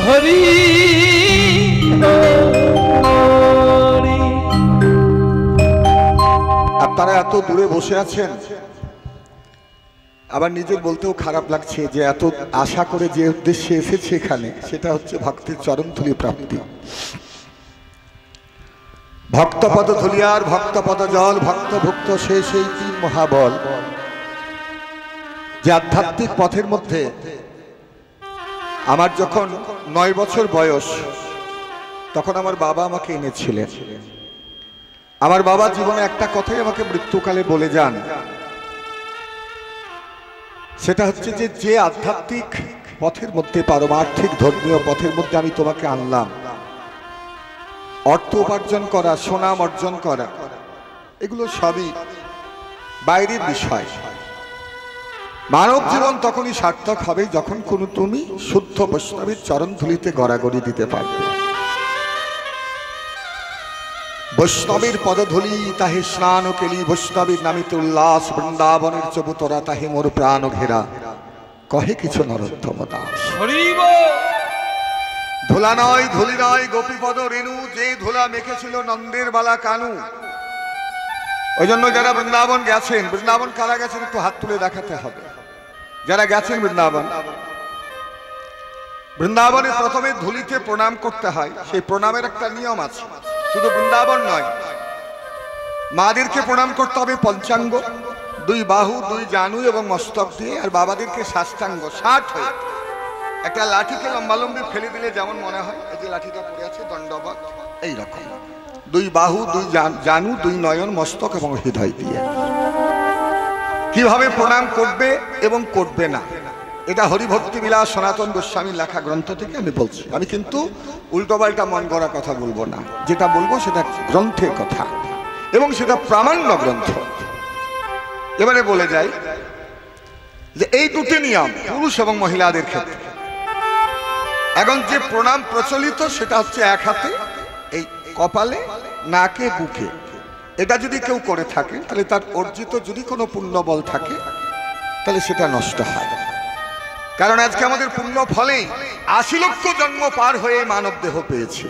হরি আপনারা এত দূরে বসে আছেন, আবার নিজের বলতেও খারাপ লাগছে যে এত আশা করে যে উদ্দেশ্যে এসেছে এখানে, সেটা হচ্ছে ভক্তের চরণধুলি প্রাপ্তি। ভক্তপদ ধুলিয়ার ভক্তপদ জল, ভক্ত ভুক্ত সে সেই তিন মহাবল। যে আধ্যাত্মিক পথের মধ্যে আমার যখন 9 বছর বয়স, তখন আমার বাবা আমাকে এনেছিলেন। আমার বাবা জীবনে একটা কথাই আমাকে মৃত্যুকালে বলে যান, সেটা হচ্ছে যে যে আধ্যাত্মিক পথের মধ্যে, পারমার্থিক ধর্মীয় পথের মধ্যে আমি তোমাকে আনলাম, অর্থ উপার্জন করা, সুনাম অর্জন করা, এগুলো সবই বাইরের বিষয়। মানব জীবন তখনই সার্থক হবে যখন কোনো তুমি শুদ্ধ বৈষ্ণবের চরণ ধুলিতে গড়াগড়ি দিতে পারবে। বৈষ্ণবের পদধূলি তাহে স্নান কেলি, বৈষ্ণবের নামিত উল্লাস, বৃন্দাবনের চবুতরা তাহে মোর প্রাণ ঘেরা, কহে কিছু নরোত্তম দাস। ধুলা নয় ধুলি নয় গোপীপদ রেণু, যে ধুলা মেখেছিল নন্দের বালা কানু। ওই জন্য যারা বৃন্দাবন গেছেন, বৃন্দাবন কারা গেছেন একটু হাত তুলে দেখাতে হবে। যারা গেছেন বৃন্দাবন, বৃন্দাবনে প্রথমে ধুলিতে প্রণাম করতে হয়। সেই প্রণামের একটা নিয়ম আছে, শুধু বৃন্দাবন নয়, মাদেরকে প্রণাম করতে হবে পঞ্চাঙ্গ, 2 বাহু 2 জানু এবং মস্তক দিয়ে, আর বাবাদেরকে সাষ্টাঙ্গ 60 হয়ে। একটা লাঠিকে লম্বালম্বি ফেলে দিলে যেমন মনে হয়, এই যে লাঠিটা পড়ে আছে দণ্ডবত, এইরকম 2 বাহু 2 জানু 2 নয়ন মস্তক এবং হৃদয় দিয়ে কিভাবে প্রণাম করবে এবং করবে না, এটা হরিভক্তি বিলাস সনাতন গোস্বামীর লেখা গ্রন্থ থেকে আমি বলছি। আমি কিন্তু উল্টোপাল্টা মন গড়া কথা বলবো না, যেটা বলবো সেটা গ্রন্থের কথা এবং সেটা প্রামাণ্য গ্রন্থ। এবারে বলে যাই যে এই দুটি নিয়ম পুরুষ এবং মহিলাদের ক্ষেত্রে। এখন যে প্রণাম প্রচলিত সেটা হচ্ছে এক হাতে, এই কপালে, নাকে, বুকে। এটা যদি কেউ করে থাকে তাহলে তার অর্জিত যদি কোনো পুণ্য বল থাকে তাহলে সেটা নষ্ট হয়। কারণ আজকে আমাদের পুণ্য ফলেই 80 লক্ষ জন্ম পার হয়ে মানব দেহ পেয়েছে।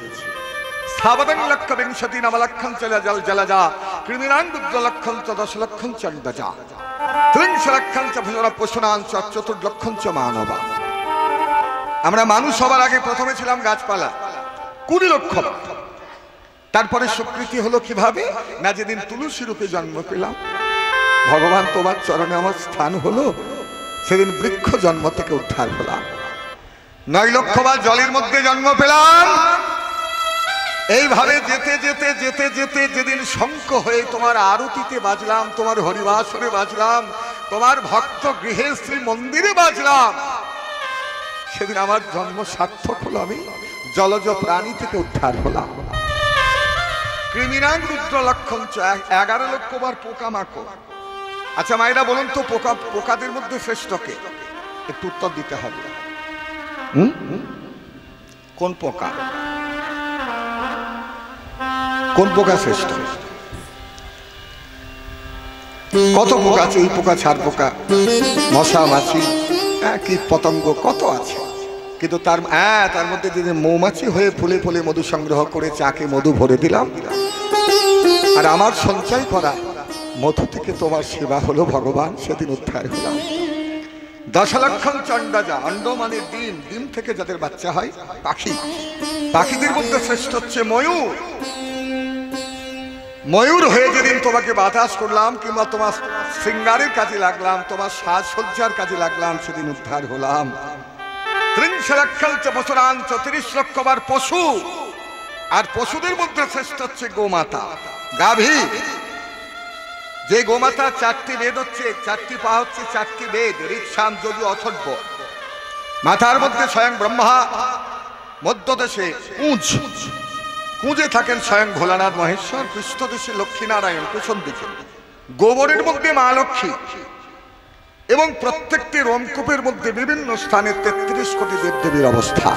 স্থাবতং লক্ষ বিংশতি নবলক্ষণ চলে জল জলা যা, কৃমিনাং দুগ্ধ লক্ষণ চ 10 লক্ষণ চন্ড যা, 30 লক্ষণ চ ভুজনা পোষণান চ 4 লক্ষণ চ মানবা। আমরা মানুষ সবার আগে প্রথমে ছিলাম গাছপালা, 20 লক্ষ। তারপরে স্বীকৃতি হলো কিভাবে না, যেদিন তুলসী রূপে জন্ম পেলাম, ভগবান তোমার চরণে আমার স্থান হলো, সেদিন বৃক্ষ জন্ম থেকে উদ্ধার হলাম। 9 লক্ষ বার জলের মধ্যে জন্ম পেলাম। এইভাবে যেতে যেতে যেতে যেতে যেদিন শঙ্খ হয়ে তোমার আরতিতে বাজলাম, তোমার হরিবাসরে বাজলাম, তোমার ভক্ত গৃহে শ্রী মন্দিরে বাজলাম, সেদিন আমার জন্ম সার্থক হলো, আমি জলজ প্রাণী থেকে উদ্ধার হলাম। কৃমিনাং রুদ্র লক্ষণ 11 লক্ষ বার পোকামাকড়। আচ্ছা মায়েরা বলুন তো, পোকাদের মধ্যে শ্রেষ্ঠকে? একটু উত্তর দিতে হবে। কোন পোকা? কোন পোকা শ্রেষ্ঠ? কত পোকা আছে, এই পোকা, ছাড় পোকা, মশা মাছি, কীট পতঙ্গ কত আছে, কিন্তু তার মধ্যে যদি মৌমাছি হয়ে ফুলে ফুলে মধু সংগ্রহ করে চাকে মধু ভরে দিলাম, আর আমার সঞ্চয় করা মধু থেকে তোমার সেবা হলো ভগবান, সেদিন উদ্ধার হলাম। 10 লক্ষণ চন্ডা যা, অন্ড মানে ডিম, ডিম থেকে যাদের বাচ্চা হয় পাখি, পাখিদের মধ্যে শ্রেষ্ঠ হচ্ছে ময়ূর। ময়ূর হয়ে যেদিন তোমাকে বাতাস করলাম, কিংবা তোমার শৃঙ্গারের কাজে লাগলাম, তোমার সাজসজ্জার কাজে লাগলাম, সেদিন উদ্ধার হলাম। 30 লক্ষণ চ বছরান 34 লক্ষ বার পশু, আর পশুদের মধ্যে শ্রেষ্ঠ হচ্ছে গোমাতা, গাভী। যে গোমাতা 4টি বেদ হচ্ছে, 4টি পা হচ্ছে 4টি বেদ, ঋক সাম যজু অথর্ব। মাথার মধ্যে স্বয়ং ব্রহ্মা, মধ্যদেশে কুঁজ, কুঁজে থাকেন স্বয়ং ভোলানাথ মহেশ্বর, পৃষ্ঠদেশে লক্ষ্মীনারায়ণ, পেছন দিকে গোবরের মধ্যে মা লক্ষ্মী, এবং প্রত্যেকটি রোমকূপের মধ্যে বিভিন্ন স্থানে 33 কোটি দেবদেবীর অবস্থা।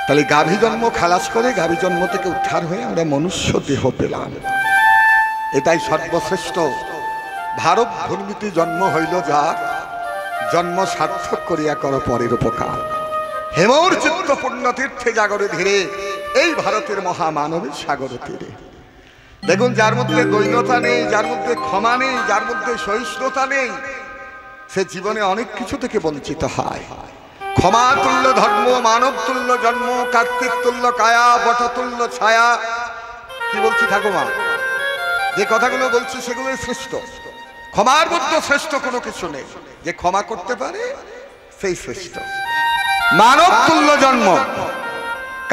তাহলে গাভী জন্ম খালাস করে, গাভী জন্ম থেকে উদ্ধার হয়ে আমরা মনুষ্য দেহ পেলাম। এটাই সর্বশ্রেষ্ঠ। ভারত ভূমিতে জন্ম হইল যার, জন্ম সার্থক করিয়া করো পরের উপকার। হেমর চিত্ত পুণ্য তীর্থে জাগরে ধীরে, এই ভারতের মহামানবের সাগর তীরে। দেখুন, যার মধ্যে দৈন্যতা নেই, যার মধ্যে ক্ষমা নেই, যার মধ্যে সহিষ্ণুতা নেই, সে জীবনে অনেক কিছু থেকে বঞ্চিত হয়। ক্ষমা তুল্য ধর্ম, মানব তুল্য জন্ম, কার্তিক তুল্য কায়া, বটতুল্য ছায়া। কি বলছি ঠাকুমা? যে কথাগুলো বলছি সেগুলোই শ্রেষ্ঠ। ক্ষমার মধ্যে শ্রেষ্ঠ কোনো কিছু নেই। যে ক্ষমা করতে পারে সেই শ্রেষ্ঠ। মানব তুল্য জন্ম,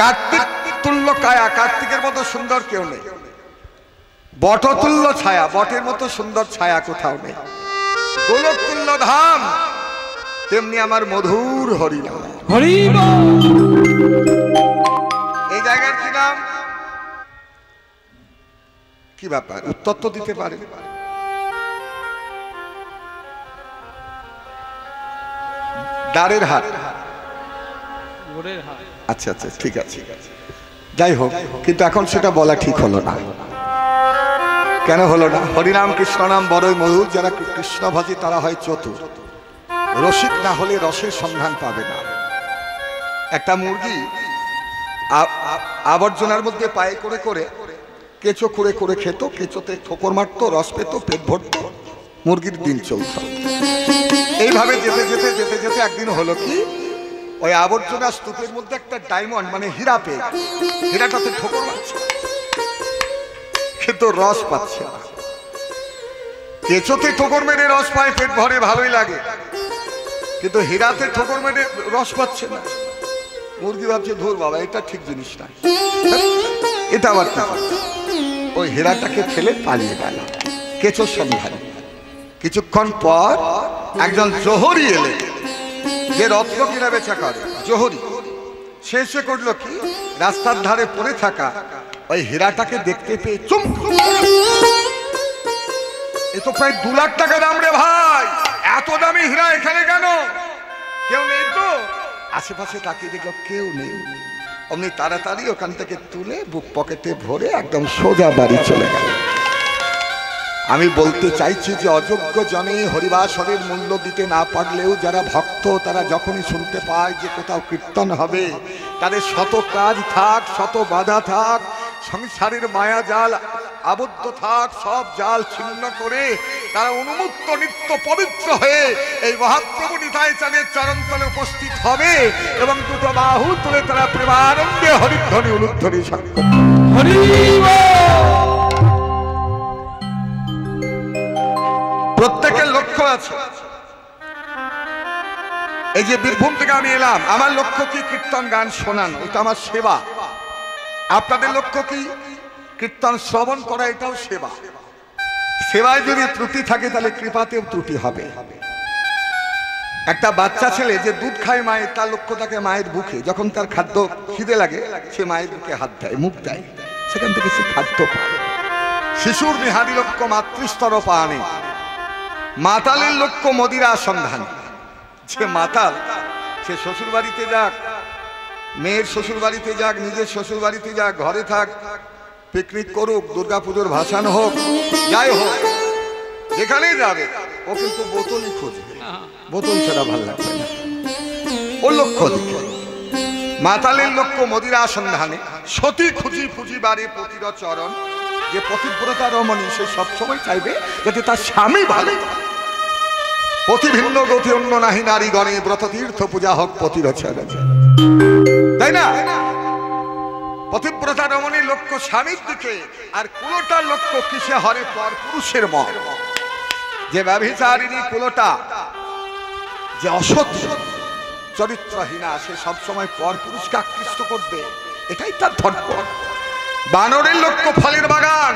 কার্তিক তুল্য কায়া, কার্তিকের মতো সুন্দর কেউ নেই। বটতুল্য ছায়া, বটের মতো সুন্দর ছায়া কোথাও নেই। গোলক তুল্য ধাম, তেমনি আমার মধুর হরিনাম। এই জায়গার কি নাম? কি ব্যাপার? উত্তর তো দিতে পারে। দ্বারের হাট। আচ্ছা আচ্ছা, ঠিক আছে। যাই হোক, কিন্তু এখন সেটা বলা ঠিক হলো না। কেন হলো না? হরিনাম কৃষ্ণ নাম বড়ই মধুর। যারা কৃষ্ণ ভজে তারা হয় চতুর। রসিক না হলে রসের সন্ধান পাবে না। একটা মুরগি আবর্জনার মধ্যে পায়ে করে করে কেঁচো করে করে খেত, কেঁচোতে ঠোকর মারত, রস পেত, পেট ভরত, মুরগির দিন চলত। এইভাবে যেতে যেতে যেতে যেতে একদিন হলো কি, ওই আবর্জনা স্তূপের মধ্যে একটা ডায়মন্ড মানে হীরা পেয়ে, হীরাটাতে ঠোকর মারছে কিন্তু রস পাচ্ছে না। কেঁচোতে ঠোকর মেরে রস পায়, পেট ভরে, ভালোই লাগে, কিন্তু হীরাতে ঠোকর মেরে রস পাচ্ছে না। মুরগি ভাবছে, ধুর বাবা, এটা ঠিক জিনিস না, এটা আবার কি? ওই হীরাটাকে ফেলে পালিয়ে গেল কেঁচোর সন্ধানে। কিছুক্ষণ পর একজন জোহরি এলেন, যে রত্ন কিনা বেচা করে, জোহরি। সে এসে করলো কি, রাস্তার ধারে পড়ে থাকা ওই হীরাটাকে দেখতে পেয়ে চমকে, এ তো প্রায় 2 লাখ টাকা দাম রে ভাই, এত দামি হীরা এখানে কেন? কেউ নেই তো? আশেপাশে তাকিয়ে দেখলো কেউ নেই। অমনি তাড়াতাড়ি ওখান থেকে তুলে বুক পকেটে ভরে একদম সোজা বাড়ি চলে গেল। আমি বলতে চাইছি যে অযোগ্য জনে হরিবাসরের মূল্য দিতে না পারলেও যারা ভক্ত, তারা যখনই শুনতে পায় যে কোথাও কীর্তন হবে, তাদের শত কাজ থাক, শত বাধা থাক, সংসারের মায়া জাল আবদ্ধ থাক, সব জাল ছিন্ন করে তারা উন্মুক্ত নিত্য পবিত্র হয়ে এই মহাপ্রভু নিতাই চাঁদের চরণতলে উপস্থিত হবে এবং দুটো বাহু তুলে তারা প্রেমানন্দে হরিধ্বনি উলুধ্বনি সাক্ষ্য। প্রত্যেকের লক্ষ্য আছে। এই যে বীরভূম থেকে আমি এলাম, আমার লক্ষ্য কি? কীর্তন গান শোনানো, এটা আমার সেবা। আপনাদের লক্ষ্য কি? কীর্তন শ্রবণ করা, এটাও সেবা। সেবায় যদি ত্রুটি থাকে তাহলে কৃপাতেও ত্রুটি হবে। একটা বাচ্চা ছেলে যে দুধ খায় মায়ের, তার লক্ষ্য থাকে মায়ের বুকে। যখন তার খাদ্য খিদে লাগে, সে মায়ের বুকে হাত দেয়, মুখ দেয়, সেখান থেকে সে খাদ্য পায়। শিশুর নিহারি লক্ষ্য মাতৃস্তর পানে। মাতালের লক্ষ্য মদিরা সন্ধান। যে মাতাল, সে শ্বশুর বাড়িতে যাক, মেয়ের শ্বশুর বাড়িতে যাক, নিজের শ্বশুর বাড়িতে যাক, ঘরে থাক, পিকনিক করুক, দুর্গাপুজোর ভাসান হোক, যাই হোক, যেখানেই যাবে ও কিন্তু বোতলই খুঁজবে। বোতল ছাড়া ভাল লাগবে না, ও লক্ষ্য দিকে। মাতালের লক্ষ্য মদিরা সন্ধানে। সতী খুঁজি পুঁজি বাড়ি পতির চরণ। যে পতিব্রতা রমণী, সে সবসময় চাইবে যাতে তার স্বামী ভালো। পতি ভিন্ন গতি অন্য নাহি নারী গণে, ব্রত তীর্থ পূজা হোক পতির চরণ, তাই না? পতিব্রতা রমণীর লক্ষ্য স্বামীর দিকে, আর কুলোটার লক্ষ্য কিসে হরে? পর পুরুষের মন। যে ব্যভিচারিণী কুলোটা, যে অসৎ চরিত্রহীনা, সে সবসময় পর পুরুষকে আকৃষ্ট করবে, এটাই তার ধর্ম। বানরের লক্ষ্য ফলের বাগান।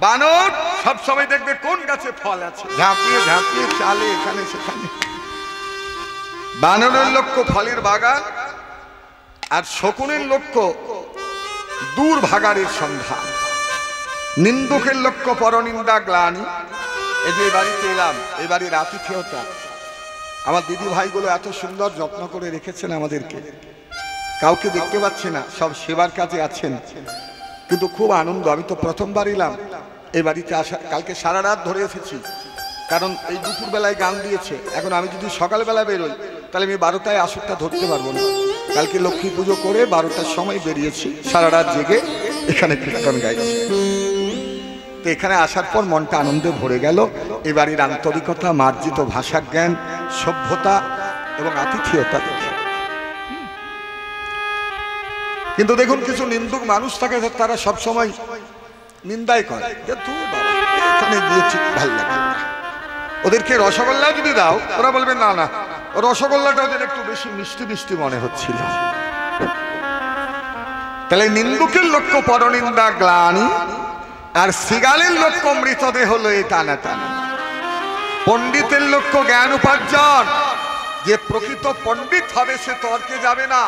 বানর সবসময় দেখবে কোন গাছে ফল আছে, ঝাঁপিয়ে ঝাঁপিয়ে চালে এখানে সেখানে। বানরের লক্ষ্য ফলের বাগান, আর শকুনের লক্ষ্য দূর ভাগাড়ের সন্ধান। নিন্দুকের লক্ষ্য পরনিন্দা গ্লানি। এই যে বাড়িতে এলাম, এই বাড়ির আতিথেয়তা, আমার দিদি ভাইগুলো এত সুন্দর যত্ন করে রেখেছেন আমাদেরকে। কাউকে দেখতে পাচ্ছি না, সব সেবার কাজে আছেন, কিন্তু খুব আনন্দ। আমি তো প্রথমবার এলাম এই বাড়িতে আসা। কালকে সারা রাত ধরে এসেছি, কারণ এই দুপুরবেলায় গান দিয়েছে। এখন আমি যদি সকালবেলা বেরোই তাহলে আমি 12টায় আসরটা ধরতে পারবো না। কালকে লক্ষ্মী পুজো করে 12টার সময় বেরিয়েছি, সারা রাত জেগে এখানে কীর্তন গাইছি। তো এখানে আসার পর মনটা আনন্দে ভরে গেল। এ বাড়ির আন্তরিকতা, মার্জিত ভাষা জ্ঞান, সভ্যতা এবং আতিথেয়তা দেখে। কিন্তু দেখুন কিছু নিন্দুক মানুষ থাকে, তারা সবসময় নিন্দাই করে যে তুই বাবা এখানে গিয়ে ঠিক ভালো লাগে না। ওদেরকে রসগোল্লা যদি দাও, ওরা বলবে না না, রসগোল্লাটা ওদের একটু বেশি মিষ্টি মিষ্টি মনে হচ্ছিল। তাহলে নিন্দুকের লক্ষ্য পরনিন্দা গ্লানি, আর সিগালের লক্ষ্য মৃতদেহ লয়ে টানা টানা। পণ্ডিতের লক্ষ্য জ্ঞান উপার্জন। যে প্রকৃত পণ্ডিত হবে সে তর্কে যাবে না।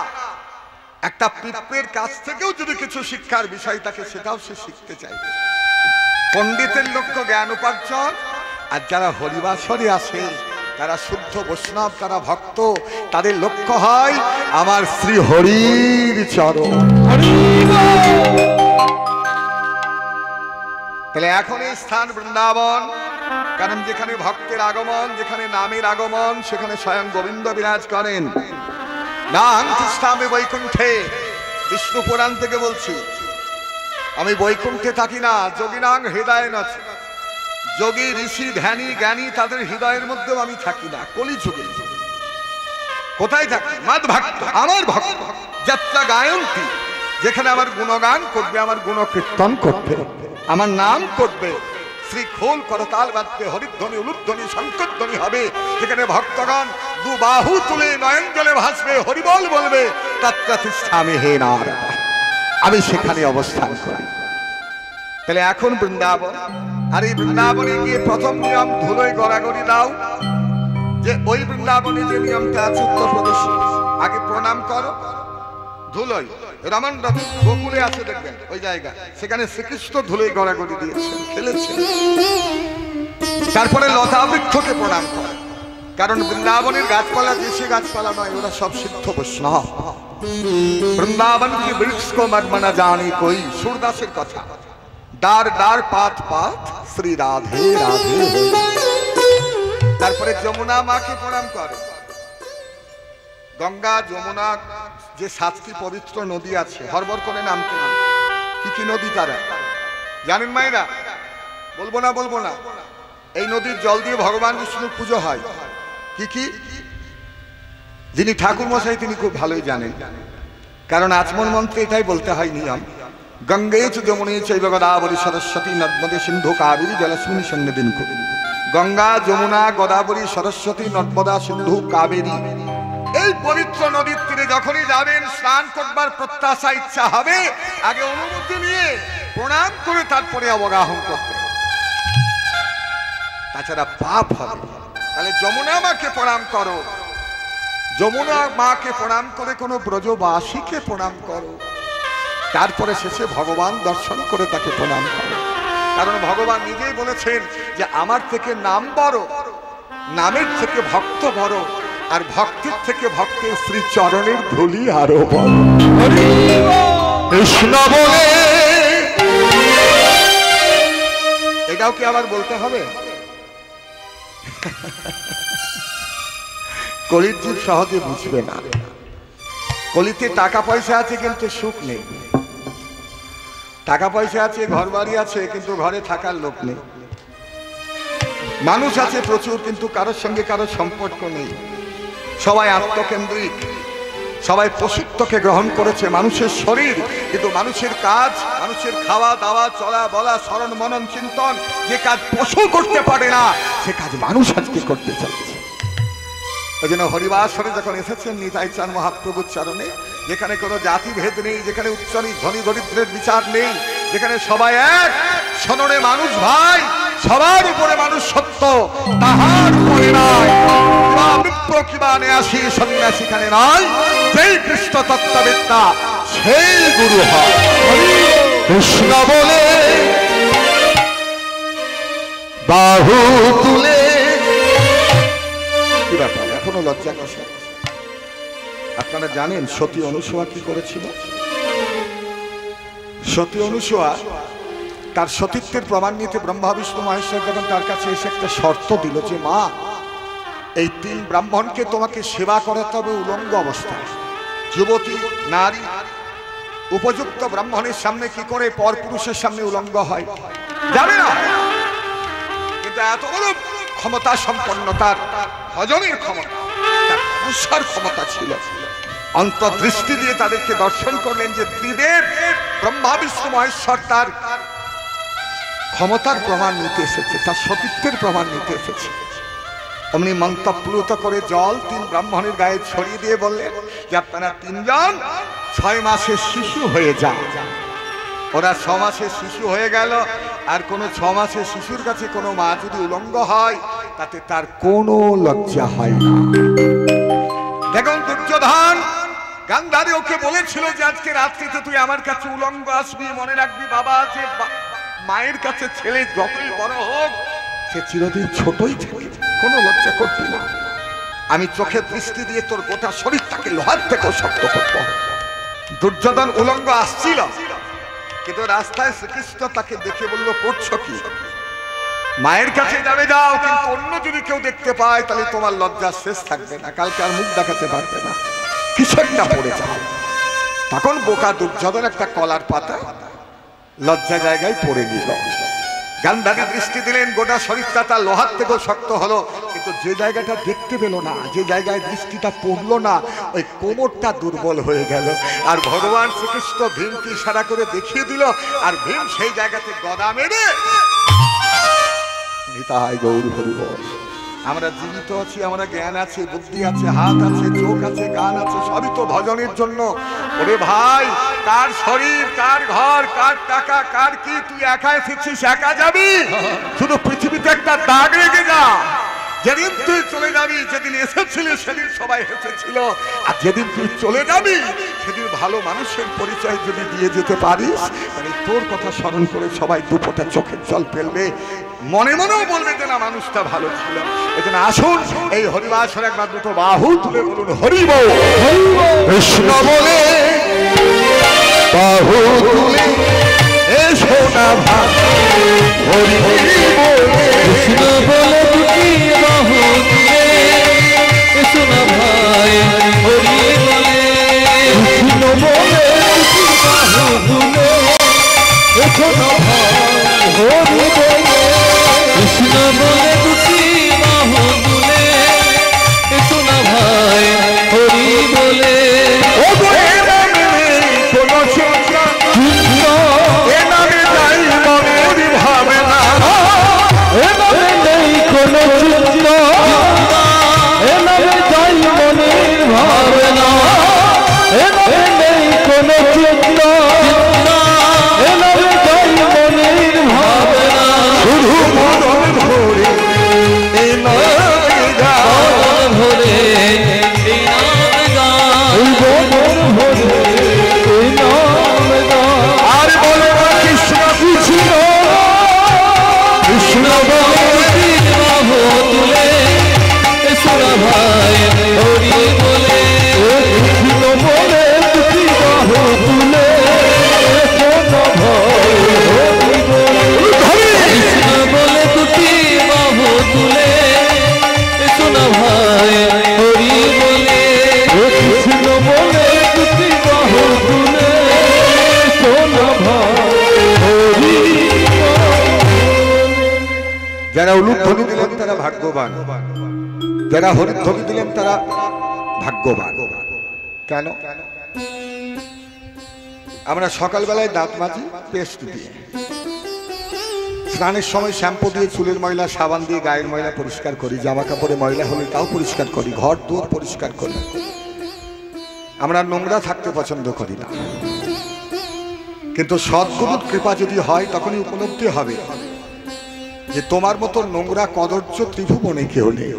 একটা পিঁপড়ের কাছ থেকেও যদি কিছু শিক্ষার বিষয় থাকে সেটাও সে শিখতে চাইবে। পণ্ডিতের লক্ষ্য জ্ঞান উপার্জন। আর যারা হরিবাসরে আসে তারা শুদ্ধ বৈষ্ণব, তারা ভক্ত, তাদের লক্ষ্য হয় আমার শ্রী হরির চরণ। তাহলে এখন এই স্থান বৃন্দাবন, কারণ যেখানে ভক্তের আগমন, যেখানে নামের আগমন, সেখানে স্বয়ং গোবিন্দ বিরাজ করেন। নাম তিষ্ঠামে বৈকুণ্ঠে, বিষ্ণু পুরাণ থেকে বলছি। আমি বৈকুণ্ঠে থাকি না, যোগিনাং হৃদয়ে আছে। যোগী ঋষি ধ্যানী জ্ঞানী তাদের হৃদয়ের মধ্যেও আমি থাকি না। কলিযুগে কোথায় থাকি? মাদ ভক্ত, আমার ভক্ত। যাত্রা গায়ন্তী, যেখানে আমার গুণগান করবে, আমার গুণকীর্তন করবে, আমার নাম করবে, শ্রী খোল করতাল বাদ্যে হরিধ্বনি উলুধ্বনি শঙ্করধ্বনি হবে, যেখানে ভক্তগণ দু বাহু তুলে নয়ন জলে ভাসবে, হরিবল বলবে, তত্র তিষ্ঠামি হে নারায়ণ। আমি সেখানে অবস্থান করি। তাহলে এখন বৃন্দাবন, আর এই বৃন্দাবনে গিয়ে প্রথম নিয়ম ধুলোয় গড়াগড়ি দাও। যে ওই বৃন্দাবনে যে নিয়মটা আছে উত্তরপ্রদেশে, আগে প্রণাম করো ধুলোয়। রমন গোকুলে আছে দেখবেন ওই জায়গা, সেখানে শ্রীকৃষ্ণ ধুলোয় গড়াগড়ি দিয়েছেন, খেলেছেন। তারপরে লতা বৃক্ষকে প্রণাম করে, কারণ বৃন্দাবনের গাছপালা দেশে গাছপালা নয়, ওরা সব সিদ্ধ বৈষ্ণব। বৃন্দাবন কি বৃক্ষ কো মর্ম না জানে কই, সুরদাসের কথা। ডার ডার পাত পাত শ্রী রাধে রাধে। তারপরে যমুনা মাকে প্রণাম করে। গঙ্গা যমুনা যে 7টি পবিত্র নদী আছে, হরবর করে নামতে নাম। কি কি নদী তারা জানেন মায়েরা? বলবো না। এই নদীর জল দিয়ে ভগবান বিষ্ণুর পুজো হয়। কি কি? যিনি ঠাকুর মশাই তিনি খুব ভালোই জানেন, কারণ আচমন মন্ত্রে এটাই বলতে হয় নিয়ম। গঙ্গে চ যমুনে চৈব গোদাবরী সরস্বতী নর্মদে সিন্ধু কাবেরী জলস্মিনী সন্নিধিন কুরু। গঙ্গা যমুনা গোদাবরী সরস্বতী নর্মদা সিন্ধু কাবেরী, এই পবিত্র নদীর তীরে যখনই যাবেন, স্নান করবার প্রত্যাশা ইচ্ছা হবে, আগে অনুমতি নিয়ে প্রণাম করে তারপরে অবগাহন করতে, তাছাড়া পাপ হবে। তাহলে যমুনা মাকে প্রণাম করো, যমুনা মাকে প্রণাম করে কোনো ব্রজবাসীকে প্রণাম করো, তারপরে শেষে ভগবান দর্শন করে তাকে প্রণাম করো। কারণ ভগবান নিজেই বলেছেন যে আমার থেকে নাম বড়, নামের থেকে ভক্ত বড়, আর ভক্তির থেকে ভক্তের শ্রী চরণের ধুলি আরো বড়। কৃষ্ণ বলে এটাও কি আবার বলতে হবে? কলির জীব সহজে বুঝবে না। কলিতে টাকা পয়সা আছে কিন্তু সুখ নেই, টাকা পয়সা আছে, ঘর বাড়ি আছে, কিন্তু ঘরে থাকার লোক নেই। মানুষ আছে প্রচুর, কিন্তু কারোর সঙ্গে কারোর সম্পর্ক নেই। সবাই আত্মকেন্দ্রিক, সবাই পশুত্বকে গ্রহণ করেছে, মানুষের শরীর কিন্তু মানুষের কাজ, মানুষের খাওয়া দাওয়া চলা বলা স্মরণ মনন চিন্তন, যে কাজ পশু করতে পারে না সে কাজ মানুষ আজকে করতে চাচ্ছে। ওই জন্য হরিবাসরে যখন এসেছেন নিতাই চাঁদ মহাপ্রভুর চরণে, যেখানে কোনো জাতিভেদ নেই, যেখানে উচ্চ ধনী দরিদ্রের বিচার নেই, যেখানে সবাই এক সননে মানুষ ভাই, সবার উপরে মানুষ সত্য, তাহার উপরে নয় বিপ্র কিবা নেয়াসী সন্ন্যাসী খানে নয়, যেই কৃষ্ণ তত্ত্ববিদ্যা সেই গুরু হয়। কৃষ্ণ বলে বাহু তুলে, কি ব্যাপার এখনো লজ্জা কষে? আপনারা জানেন সতী অনুসূয়া কি করেছিল? সতী অনুসূয়া তার সতীত্বের প্রমাণ নিতে ব্রহ্মা বিষ্ণু মহেশ্বর যখন তার কাছে এসে একটা শর্ত দিল যে মা এই 3 ব্রাহ্মণকে তোমাকে সেবা করাতে হবে উলঙ্গ অবস্থায়। যুবতী নারী উপযুক্ত ব্রাহ্মণের সামনে কি করে পরপুরুষের সামনে উলঙ্গ হয়? যাবে না। কিন্তু এত বড় ক্ষমতা সম্পন্নতার, হজমের ক্ষমতা, তার ক্ষমতা ছিল। অন্তর্দৃষ্টি দিয়ে তাদেরকে দর্শন করলেন যে ত্রিদেব ব্রহ্মা বিষ্ণু মহেশ্বর তার ক্ষমতার প্রমাণ নিতে এসেছে, তার সতীত্বের প্রমাণ নিতে এসেছে। অমনি মন্ত্রপ্লুত করে জল 3 ব্রাহ্মণের গায়ে ছড়িয়ে দিয়ে বললেন যে আপনারা 3 জন 6 মাসের শিশু হয়ে যান। ওরা 6 মাসের শিশু হয়ে গেল। আর কোনো 6 মাসের শিশুর কাছে কোনো মা যদি উলঙ্গ হয় তাতে তার কোনো লজ্জা হয় না। দেখুন দুর্যোধন গান্ধারী ওকে বলেছিল যে আজকে রাত্রিতে তুই আমার কাছে উলঙ্গ আসবি, মনে রাখবি বাবা যে মায়ের কাছে ছেলে যতই বড় হোক সে চিরদিন ছোটই থাকে, কোনো লজ্জা করবি না। আমি চোখে দৃষ্টি দিয়ে তোর গোটা শরীরটাকে লোহার থেকেও শক্ত করব। দুর্যোধন উলঙ্গ আসছিল, কিন্তু রাস্তায় শ্রীকৃষ্ণ তাকে দেখে বলল করছো কি? মায়ের কাছে যাবে যাও, কিন্তু অন্য যদি কেউ দেখতে পায় তাহলে তোমার লজ্জা শেষ থাকবে না, কালকে আর মুখ দেখাতে পারবে না, কিছু একটা পড়ে যাও। তখন বোকা দুর্যোধন একটা কলার পাতা লজ্জা জায়গায় পড়ে নিল। গান্ধারী দৃষ্টি দিলেন, গোটা শরীরটা তার লোহার থেকেও শক্ত হলো, কিন্তু যে জায়গাটা দেখতে পেল না, যে জায়গায় দৃষ্টিটা পড়লো না, ওই কোমরটা দুর্বল হয়ে গেল। আর ভগবান শ্রীকৃষ্ণ ভীমকে ইশারা করে দেখিয়ে দিল, আর ভীম সেই জায়গাতে গদা মেরে নিতাই গৌর হরি বল। আমরা জীবিত আছি, আমরা জ্ঞান আছে, বুদ্ধি আছে, হাত আছে, চোখ আছে, কান আছে, সবই তো ভজনের জন্য। ওরে ভাই, কার শরীর, কার ঘর, কার টাকা, কার কি, তুই একা এসেছিস, একা যাবি। শুধু পৃথিবীতে একটা দাগ রেখে যা। যেদিন তুই চলে যাবি, যেদিন এসেছিলি সেদিন সবাই হেসেছিল, আর যেদিন তুই চলে যাবি সেদিন ভালো মানুষের পরিচয় যদি দিয়ে যেতে পারিস, মানে তোর কথা স্মরণ করে সবাই দুপোটা চোখের জল ফেলবে, মনে মনেও বলবে যে না মানুষটা ভালো ছিল। এই জন্য আসুন এই হরিবাসর একবার দুটো বাহু তুলে বলুন হরি বল। কৃষ্ণ বলে বাহু তুলে এসো না ভাই, হরি বলে কৃষ্ণ বলে দুটি বাহু তুলে এসো না ভাই, হরি বলে কৃষ্ণ বলে দুটি বাহু তুলে এসো না ভাই, হরি বলে কৃষ্ণ বলে দুটি বাহু তুলে এসো না ভাই, হরি বলে যারা উলুধ্বনি দিলেন তারা ভাগ্যবান, যারা হরিধ্বনি দিলেন তারা ভাগ্যবান। কেন? আমরা সকালবেলায় দাঁত মাজি পেস্ট দিয়ে, স্নানের সময় শ্যাম্পু দিয়ে চুলের ময়লা, সাবান দিয়ে গায়ের ময়লা পরিষ্কার করি, জামা কাপড়ে ময়লা হলে তাও পরিষ্কার করি, ঘর দুয়ার পরিষ্কার করি। আমরা নোংরা থাকতে পছন্দ করি না, কিন্তু সদ্গুরুর কৃপা যদি হয় তখনই উপলব্ধি হবে যে তোমার মতো নোংরা কদর্য ত্রিভুবনে কেউ নেই।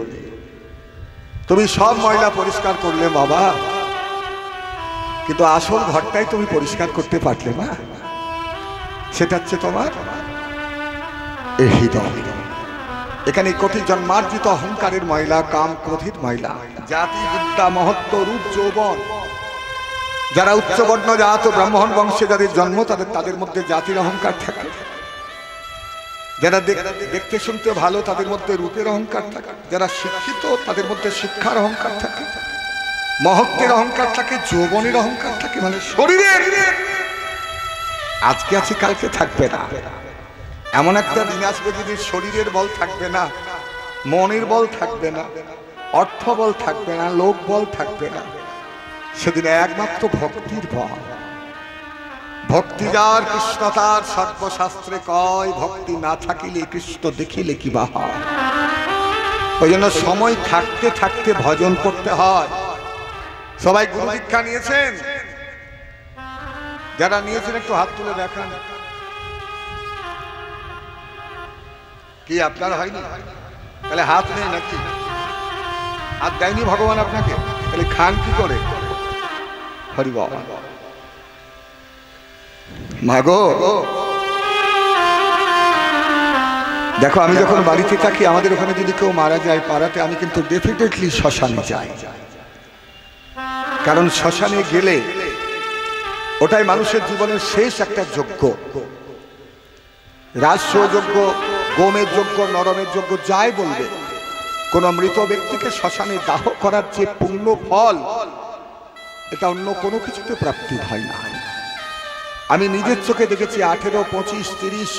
তুমি সব ময়লা পরিষ্কার করলে বাবা, কিন্তু আসল ঘরটাই তুমি পরিষ্কার করতে পারলে না। সেটা হচ্ছে তোমার এই হৃদয়। এখানে কোটি জন্মার্জিত অহংকারের ময়লা, কাম ক্রোধের ময়লা, জাতি বিদ্যা মহত্ব রূপ যৌবন। যারা উচ্চবর্ণ জাত ব্রাহ্মণ বংশে যাদের জন্ম, তাদের মধ্যে জাতির অহংকার থাকে। যারা দেখতে শুনতে ভালো তাদের মধ্যে রূপের অহংকার থাকে, যারা শিক্ষিত তাদের মধ্যে শিক্ষার অহংকার থাকে, মহত্বের অহংকার থাকে, যৌবনের অহংকার থাকে, মানে শরীরের আজকে আছে কালকে থাকবে না। এমন একটা দিন আসবে যদি শরীরের বল থাকবে না, মনের বল থাকবে না, অর্থ বল থাকবে না, লোক বল থাকবে না, সেদিন একমাত্র ভক্তির বল। ভক্তি যার কৃষ্ণ তার সর্বশাস্ত্রে কয়, ভক্তি না থাকিলে কৃষ্ণ দেখিলে কি বা হয়। ওই জন্য সময় থাকতে থাকতে ভজন করতে হয়। সবাই গুরু দীক্ষা নিয়েছেন? যারা নিয়েছেন একটু হাত তুলে দেখান। কি আপনার হয়নি? তাহলে হাত নেই নাকি? হাত দেয়নি ভগবান আপনাকে, তাহলে খান কি করে? হরি বল। মাগো দেখো, আমি যখন বাড়িতে থাকি, আমাদের ওখানে যদি কেউ মারা যায় পাড়াতে, আমি কিন্তু ডেফিনেটলি শ্মশানে যাই। কারণ শ্মশানে গেলে ওটাই মানুষের জীবনের শেষ একটা যজ্ঞ। রাজস্ব যজ্ঞ, গোমের যজ্ঞ, নরমের যজ্ঞ, যাই বলবে, কোন মৃত ব্যক্তিকে শ্মশানে দাহ করার যে পূর্ণ ফল, এটা অন্য কোনো কিছুতে প্রাপ্তি হয় না। আমি নিজের চোখে দেখেছি 18, 25, 30,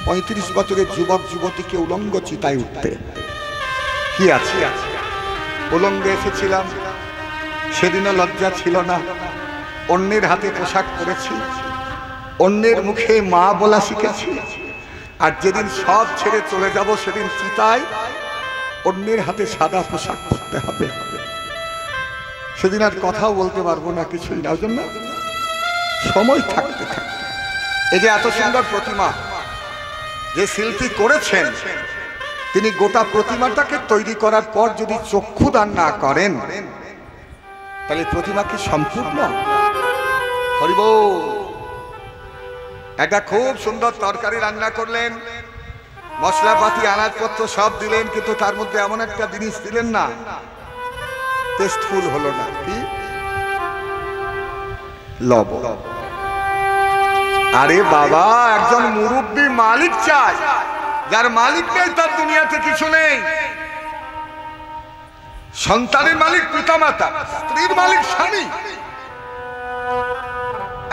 35 বছরের যুবক যুবতীকে উলঙ্গ চিতায় উঠতে। কি আছে, উলঙ্গে এসেছিলাম, সেদিনও লজ্জা ছিল না। অন্যের হাতে পোশাক পরেছি, অন্যের মুখে মা বলা শিখেছি। আর যেদিন সব ছেড়ে চলে যাব, সেদিন চিতায় অন্যের হাতে সাদা পোশাক পরতে হবে। সেদিন আর কথাও বলতে পারবো না, কিছুই না। ওই জন্য সময় থাকতে থাকতে, এই যে এত সুন্দর প্রতিমা যে শিল্পী করেছেন, তিনি গোটা প্রতিমাটাকে তৈরি করার পর যদি চক্ষু দান না করেন, তাহলে প্রতিমা কি সম্পূর্ণ? হরি বল। একটা খুব সুন্দর তরকারি রান্না করলেন, মশলাপাতি আনাজপত্র সব দিলেন, কিন্তু তার মধ্যে এমন একটা জিনিস দিলেন না, টেস্টফুল হলো না। কি? লবণ। আরে বাবা, একজন মুরব্বী মালিক চায়, যার মালিক নেই তার দুনিয়াতে কিছু নেই। সন্তানের মালিক পিতামাতা, স্ত্রীর মালিক স্বামী।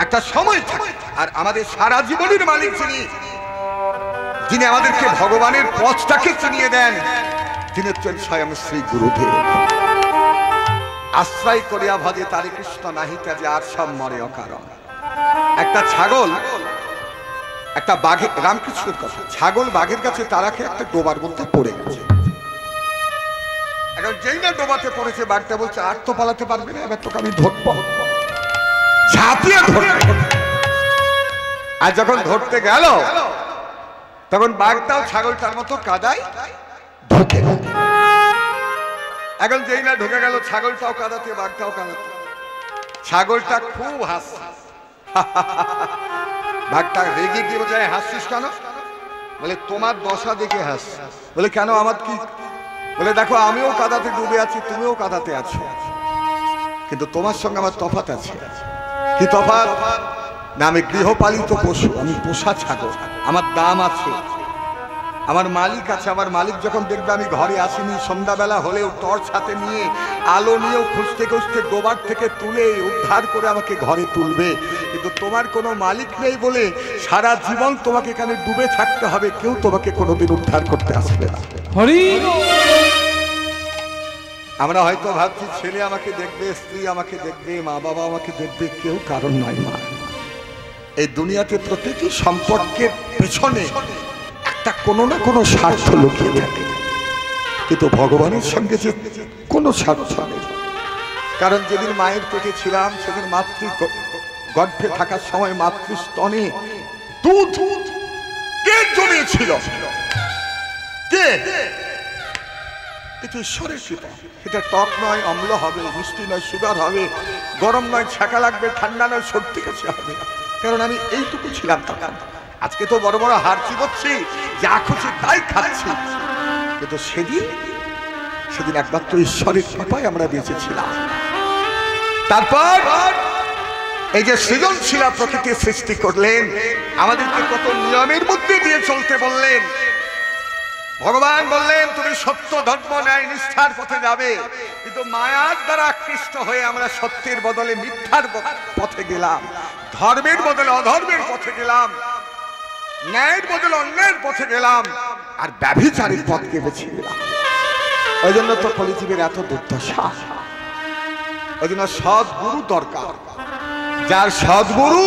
একটা সময় থাকে। আর আমাদের সারা জীবনের মালিক যিনি আমাদেরকে ভগবানের পথটাকে চিনিয়ে দেন, তিনি হচ্ছেন স্বয়ং শ্রী গুরুদেব। আশ্রয় করিয়া ভজে তারে কৃষ্ণ নাহিতা যে আর সব মরে অকারণ। একটা ছাগল একটা বাঘের, রামকৃষ্ণের কথা, ছাগল বাঘের কাছে তারা খেয়ে একটা ডোবার মধ্যে পড়ে গেছে। এখন যেই না ডোবাতে পড়েছে, বাঘটা বলছে আর তো পালাতে পারবে না, এবার তোকে আমি ধরবো, ঝাঁপিয়ে ধরবো। আর যখন ধরতে গেল, তখন বাঘটাও ছাগলটার মতো কাদায় ঢুকে গেল। এখন যেই না ঢুকে গেল, ছাগলটাও কাদাতে, বাঘটাও কাদাতে। ছাগলটা খুব হাসছে, বাঘটা রেগে গিয়ে বলছে হাসছিস কেন? বলে তোমার দশা দেখে হাস। বলে কেন, আমার কি? বলে দেখো, আমিও কাদাতে ডুবে আছি, তুমিও কাদাতে আছো, কিন্তু তোমার সঙ্গে আমার তফাৎ আছে। কি তফাৎ? না, আমি গৃহপালিত পশু, আমি পোষা ছাগল, আমার দাম আছে, আমার মালিক আছে। আমার মালিক যখন দেখবে আমি ঘরে আসিনি, সন্ধ্যাবেলা হলেও টর্চ হাতে নিয়ে, আলো নিয়েও খুঁজতে খুঁজতে ডোবার থেকে তুলে উদ্ধার করে আমাকে ঘরে তুলবে। কিন্তু তোমার কোনো মালিক নেই বলে সারা জীবন তোমাকে এখানে ডুবে থাকতে হবে, কেউ তোমাকে কোনোদিন উদ্ধার করতে আসবে না। আমরা হয়তো ভাবছি ছেলে আমাকে দেখবে, স্ত্রী আমাকে দেখবে, মা বাবা আমাকে দেখবে, কেউ কারণ নয়। মা, এই দুনিয়াতে প্রতিটি সম্পর্কের পেছনে একটা কোনো না কোনো স্বার্থ লুকিয়ে থাকে, কিন্তু ভগবানের সঙ্গে যে কোনো স্বার্থ নেই। কারণ যেদিন মায়ের পেটে ছিলাম, সেদিন মাতৃ গর্ভে থাকার সময় মাতৃস্তনে দুধ কে জমিয়েছিল? কে? এটা ঈশ্বরের কৃপা। এটা টক নয়, অম্ল হবে, মিষ্টি নয়, সুগার হবে, গরম নয়, ছ্যাঁকা লাগবে, ঠান্ডা নয়, সর্দি কাশি হবে। কারণ আমি এইটুকু ছিলাম তখন। আজকে তো বড় বড় হার চিবোচ্ছি, যা খুশি তাই খাচ্ছি, কিন্তু সেদিন একমাত্র ঈশ্বরের কৃপায় আমরা বেঁচেছিলাম। তারপর এই যে সৃজনশীলা প্রকৃতি সৃষ্টি করলেন, আমাদেরকে কত নিয়মের মধ্যে দিয়ে চলতে বললেন, ভগবান বললেন তুমি সত্য ধর্ম ন্যায় নিষ্ঠার পথে যাবে, কিন্তু মায়ার দ্বারা আকৃষ্ট হয়ে আমরা সত্যের বদলে মিথ্যার পথে গেলাম, ধর্মের বদলে অধর্মের পথে গেলাম, ন্যায়ের বদলে অন্যায়ের পথে গেলাম, আর ব্যভিচারীর পথকে বেছে গেলাম। ওই জন্য তো কলিযুগের এত দুর্দশা। ওই জন্য সদ্গুরু দরকার। যার সদ্গুরু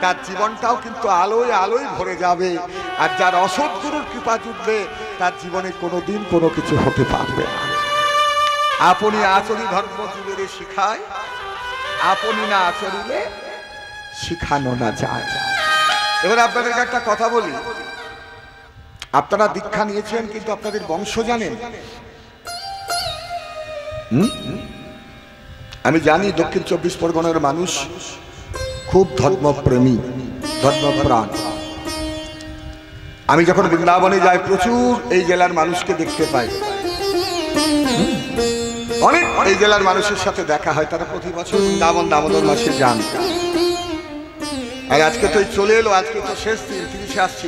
তার জীবনটাও কিন্তু আলোয় আলোয় ভরে যাবে, আর যার অসৎগুরুর কৃপা জুটবে তার জীবনে কোনোদিন কোনো কিছু হতে পারবে না। আপনি আচরি ধর্ম জীবনে শিখায়, আপনি না আচরিলে শিখানো না যায়। এবার আপনাদেরকে একটা কথা বলি, আপনারা দীক্ষা নিয়েছেন কিন্তু আপনাদের বংশ জানেন? আমি জানি দক্ষিণ 24 পরগনার মানুষ খুব ধর্মপ্রেমী, ধর্মপ্রাণ। আমি যখন বৃন্দাবনে যাই প্রচুর এই জেলার মানুষকে দেখতে পাই, অনেক এই জেলার মানুষের সাথে দেখা হয়, তারা প্রতি বছর বৃন্দাবন দামোদর মাসে যান। আর আজকে তো চলে এলো, আজকে তো শেষ দিন, 30-এ আসছি,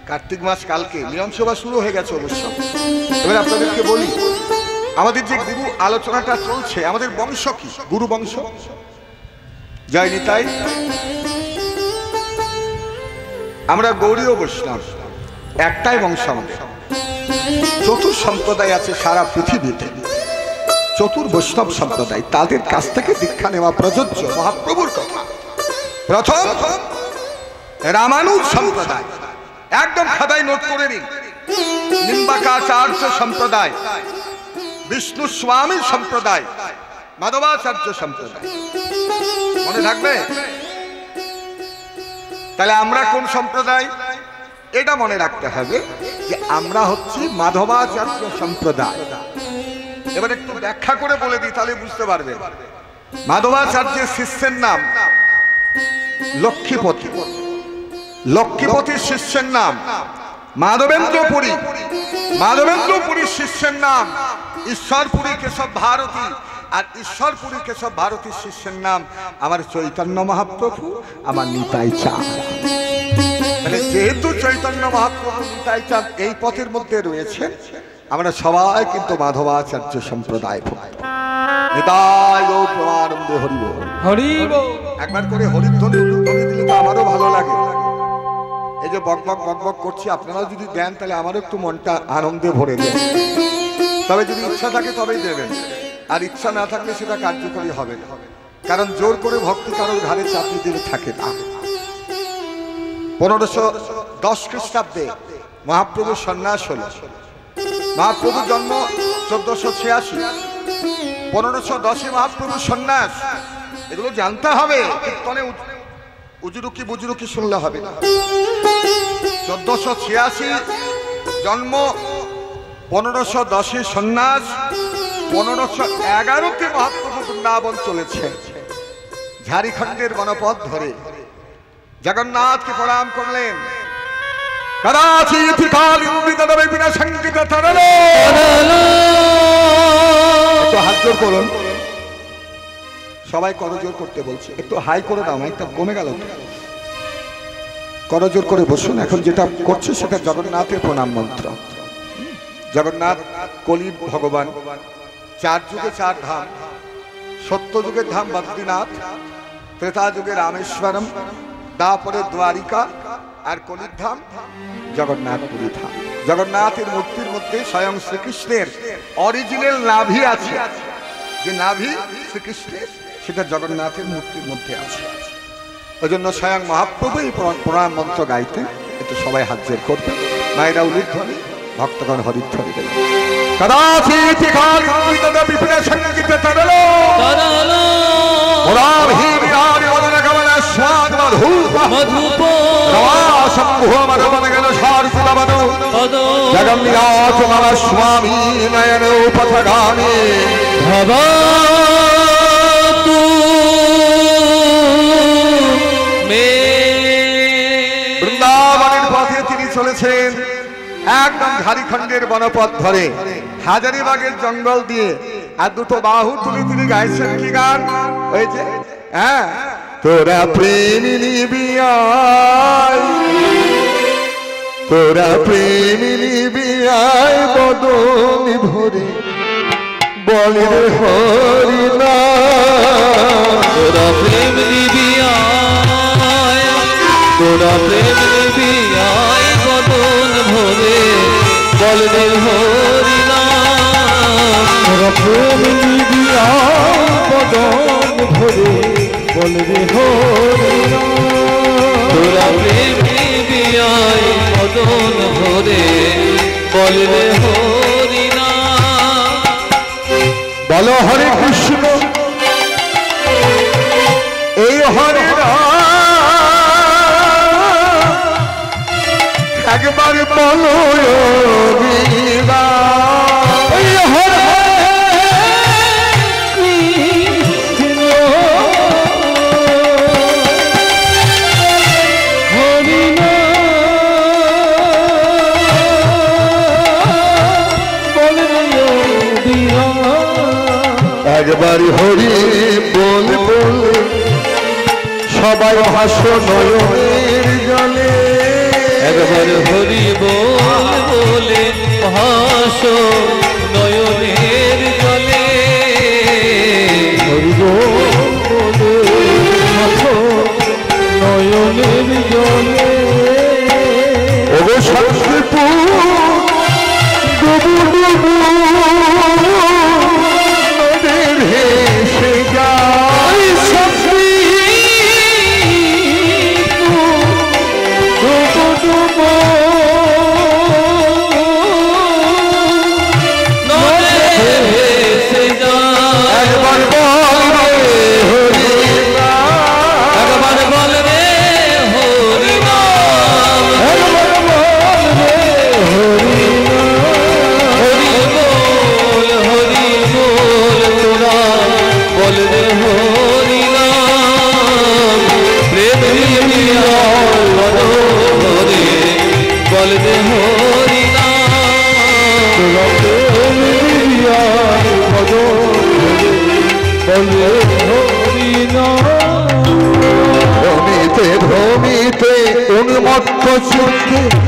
কার্তিক মাস কালকে, নিয়ম সভা শুরু হয়ে গেছে অবশ্য। এবার আপনাদেরকে বলি, আমাদের যে গুরু আলোচনাটা চলছে, আমাদের বংশ কি? গুরু বংশ। জয় নিতাই। আমরা গৌড়ীয় বৈষ্ণব, একটাই বংশ আমাদের। চতুর সম্প্রদায় আছে সারা পৃথিবীতে, চতুর বৈষ্ণব সম্প্রদায়, তাদের কাছ থেকে দীক্ষা নেওয়া প্রযোজ্য। মহাপ্রভুর কথা। প্রথম রামানুজ সম্প্রদায়, একদম খাতায় নোট করে নিন। নিম্বাকাচার্য সম্প্রদায়, বিষ্ণু স্বামী সম্প্রদায়, মাধবাচার্য সম্প্রদায়। মনে থাকবে? তাহলে আমরা কোন সম্প্রদায় এটা মনে রাখতে হবে যে আমরা হচ্ছি মাধবাচার্য সম্প্রদায়। এবার একটু ব্যাখ্যা করে বলে দিই, তাহলে বুঝতে পারবে। মাধবাচার্যের শিষ্যের নাম লক্ষ্মীপতি, লক্ষ্মীপতির শিষ্যের নাম মাধবেন্দ্রপুরী, মাধবেন্দ্রপুরীর শিষ্যের নাম ঈশ্বরপুরী কেশব ভারতী, আর ঈশ্বরপুরী কেশব ভারতীর শিষ্যের নাম আমার চৈতন্য মহাপ্রভু, আমার নিতাই চাঁদ। মানে যেহেতু চৈতন্য মহাপ্রভু নিতাই চাঁদ এই পথের মধ্যে রয়েছে, আমরা সবাই কিন্তু মাধবাচার্য সম্প্রদায়। নিতাই গৌর প্রেমানন্দে হরি বল, হরি বল। একবার করে হরিধ্বনি দিলে তো আমারও ভালো লাগে। এই যে বক বক বক বক করছি, আপনারাও যদি দেন তাহলে আমারও একটু মনটা আনন্দে ভরে দেয়। তবে যদি ইচ্ছা থাকে তবেই দেবেন, আর ইচ্ছা না থাকলে সেটা কার্যকরী হবে না। কারণ জোর করে ভক্তি কারোর ঘাড়ে চাপিয়ে দিলে থাকে না। 1510 খ্রিস্টাব্দে মহাপ্রভুর সন্ন্যাস হল। মহাপ্রভুর জন্ম 1486, 1510-এ মহাপ্রভুর সন্ন্যাস। এগুলো জানতে হবে, কীর্তনে উজুরুকি বুজুরুকি শুনলে হবে না। 1486 জন্ম, 1510-এ সন্ন্যাস, 1511-তে মহাপ্রভু বৃন্দাবন চলেছে। ঝাড়খণ্ডের বনপথ ধরে জগন্নাথকে প্রণাম করলেন। হাত জোর করুন, সবাই করজোর করতে বলছে, একটু হাই করে দাও, একটা কমে গেল। করজোর করে বসুন। এখন যেটা করছে সেটা জগন্নাথের প্রণাম মন্ত্র। জগন্নাথ কলির ভগবান, 4 যুগে 4 ধাম। সত্য যুগের ধাম বদ্রীনাথ, ত্রেতা যুগে রামেশ্বরম, তারপরে দ্বারিকা, আর কলির ধাম জগন্নাথ পুরী ধাম। জগন্নাথের মূর্তির মধ্যে স্বয়ং শ্রীকৃষ্ণের অরিজিনাল নাভি আছে, যে নাভি শ্রীকৃষ্ণের, সেটা জগন্নাথের মূর্তির মধ্যে আছে। ওই জন্য স্বয়ং মহাপ্রভু এই প্রণাম মন্ত্র গাইতে। একটু সবাই হাত জোর করবে, মায়েরা উলুধ্বনি, ভক্তগণ হরিধ্বনি দেবেন। কদাচিৎ কালিন্দা বিপিন সঙ্গীতে তরলো তরলো মুরারি বিহারি মদন গমন স্বাদ মধুপ মধুপ রবা শম্ভু মদন গণ সারসুল মধু জগন্নাথ মম স্বামী নয়ন পথগামী ভবতু মে। বৃন্দাবনের পথে তিনি চলেছেন, একদম ঝাড়খণ্ডের বনপথ ধরে, হাজারিবাগের জঙ্গল দিয়ে, আর দুটো বাহু তুলে তিনি গাইছেন কি গান? ওই যে হ্যাঁ, তোরা প্রেম নিবি আয়, তোরা প্রেম নিবি আয় বদন ভরে বলে হরি নাম তোরা প্রেম নিবি আয় তোরা প্রেম নিবি আয় বদন ভরে বলে হরি নাম তোরা প্রেম নিবি আয় বদন ভরে বলে হরি নাম তোরা প্রেম নিবি আয় বদন ভরে বলে হরি নাম বলো হরে কৃষ্ণ এই হরে একবার বলো একবার হরি বল বলে সবাই ভাসো নয়নের জলে একবার হরি বল বলে ভাসো নয়নের জলে হরি বল বলে ভাসো নয়নের জলে ওগো শান্তিপুর ডুবু ডুবু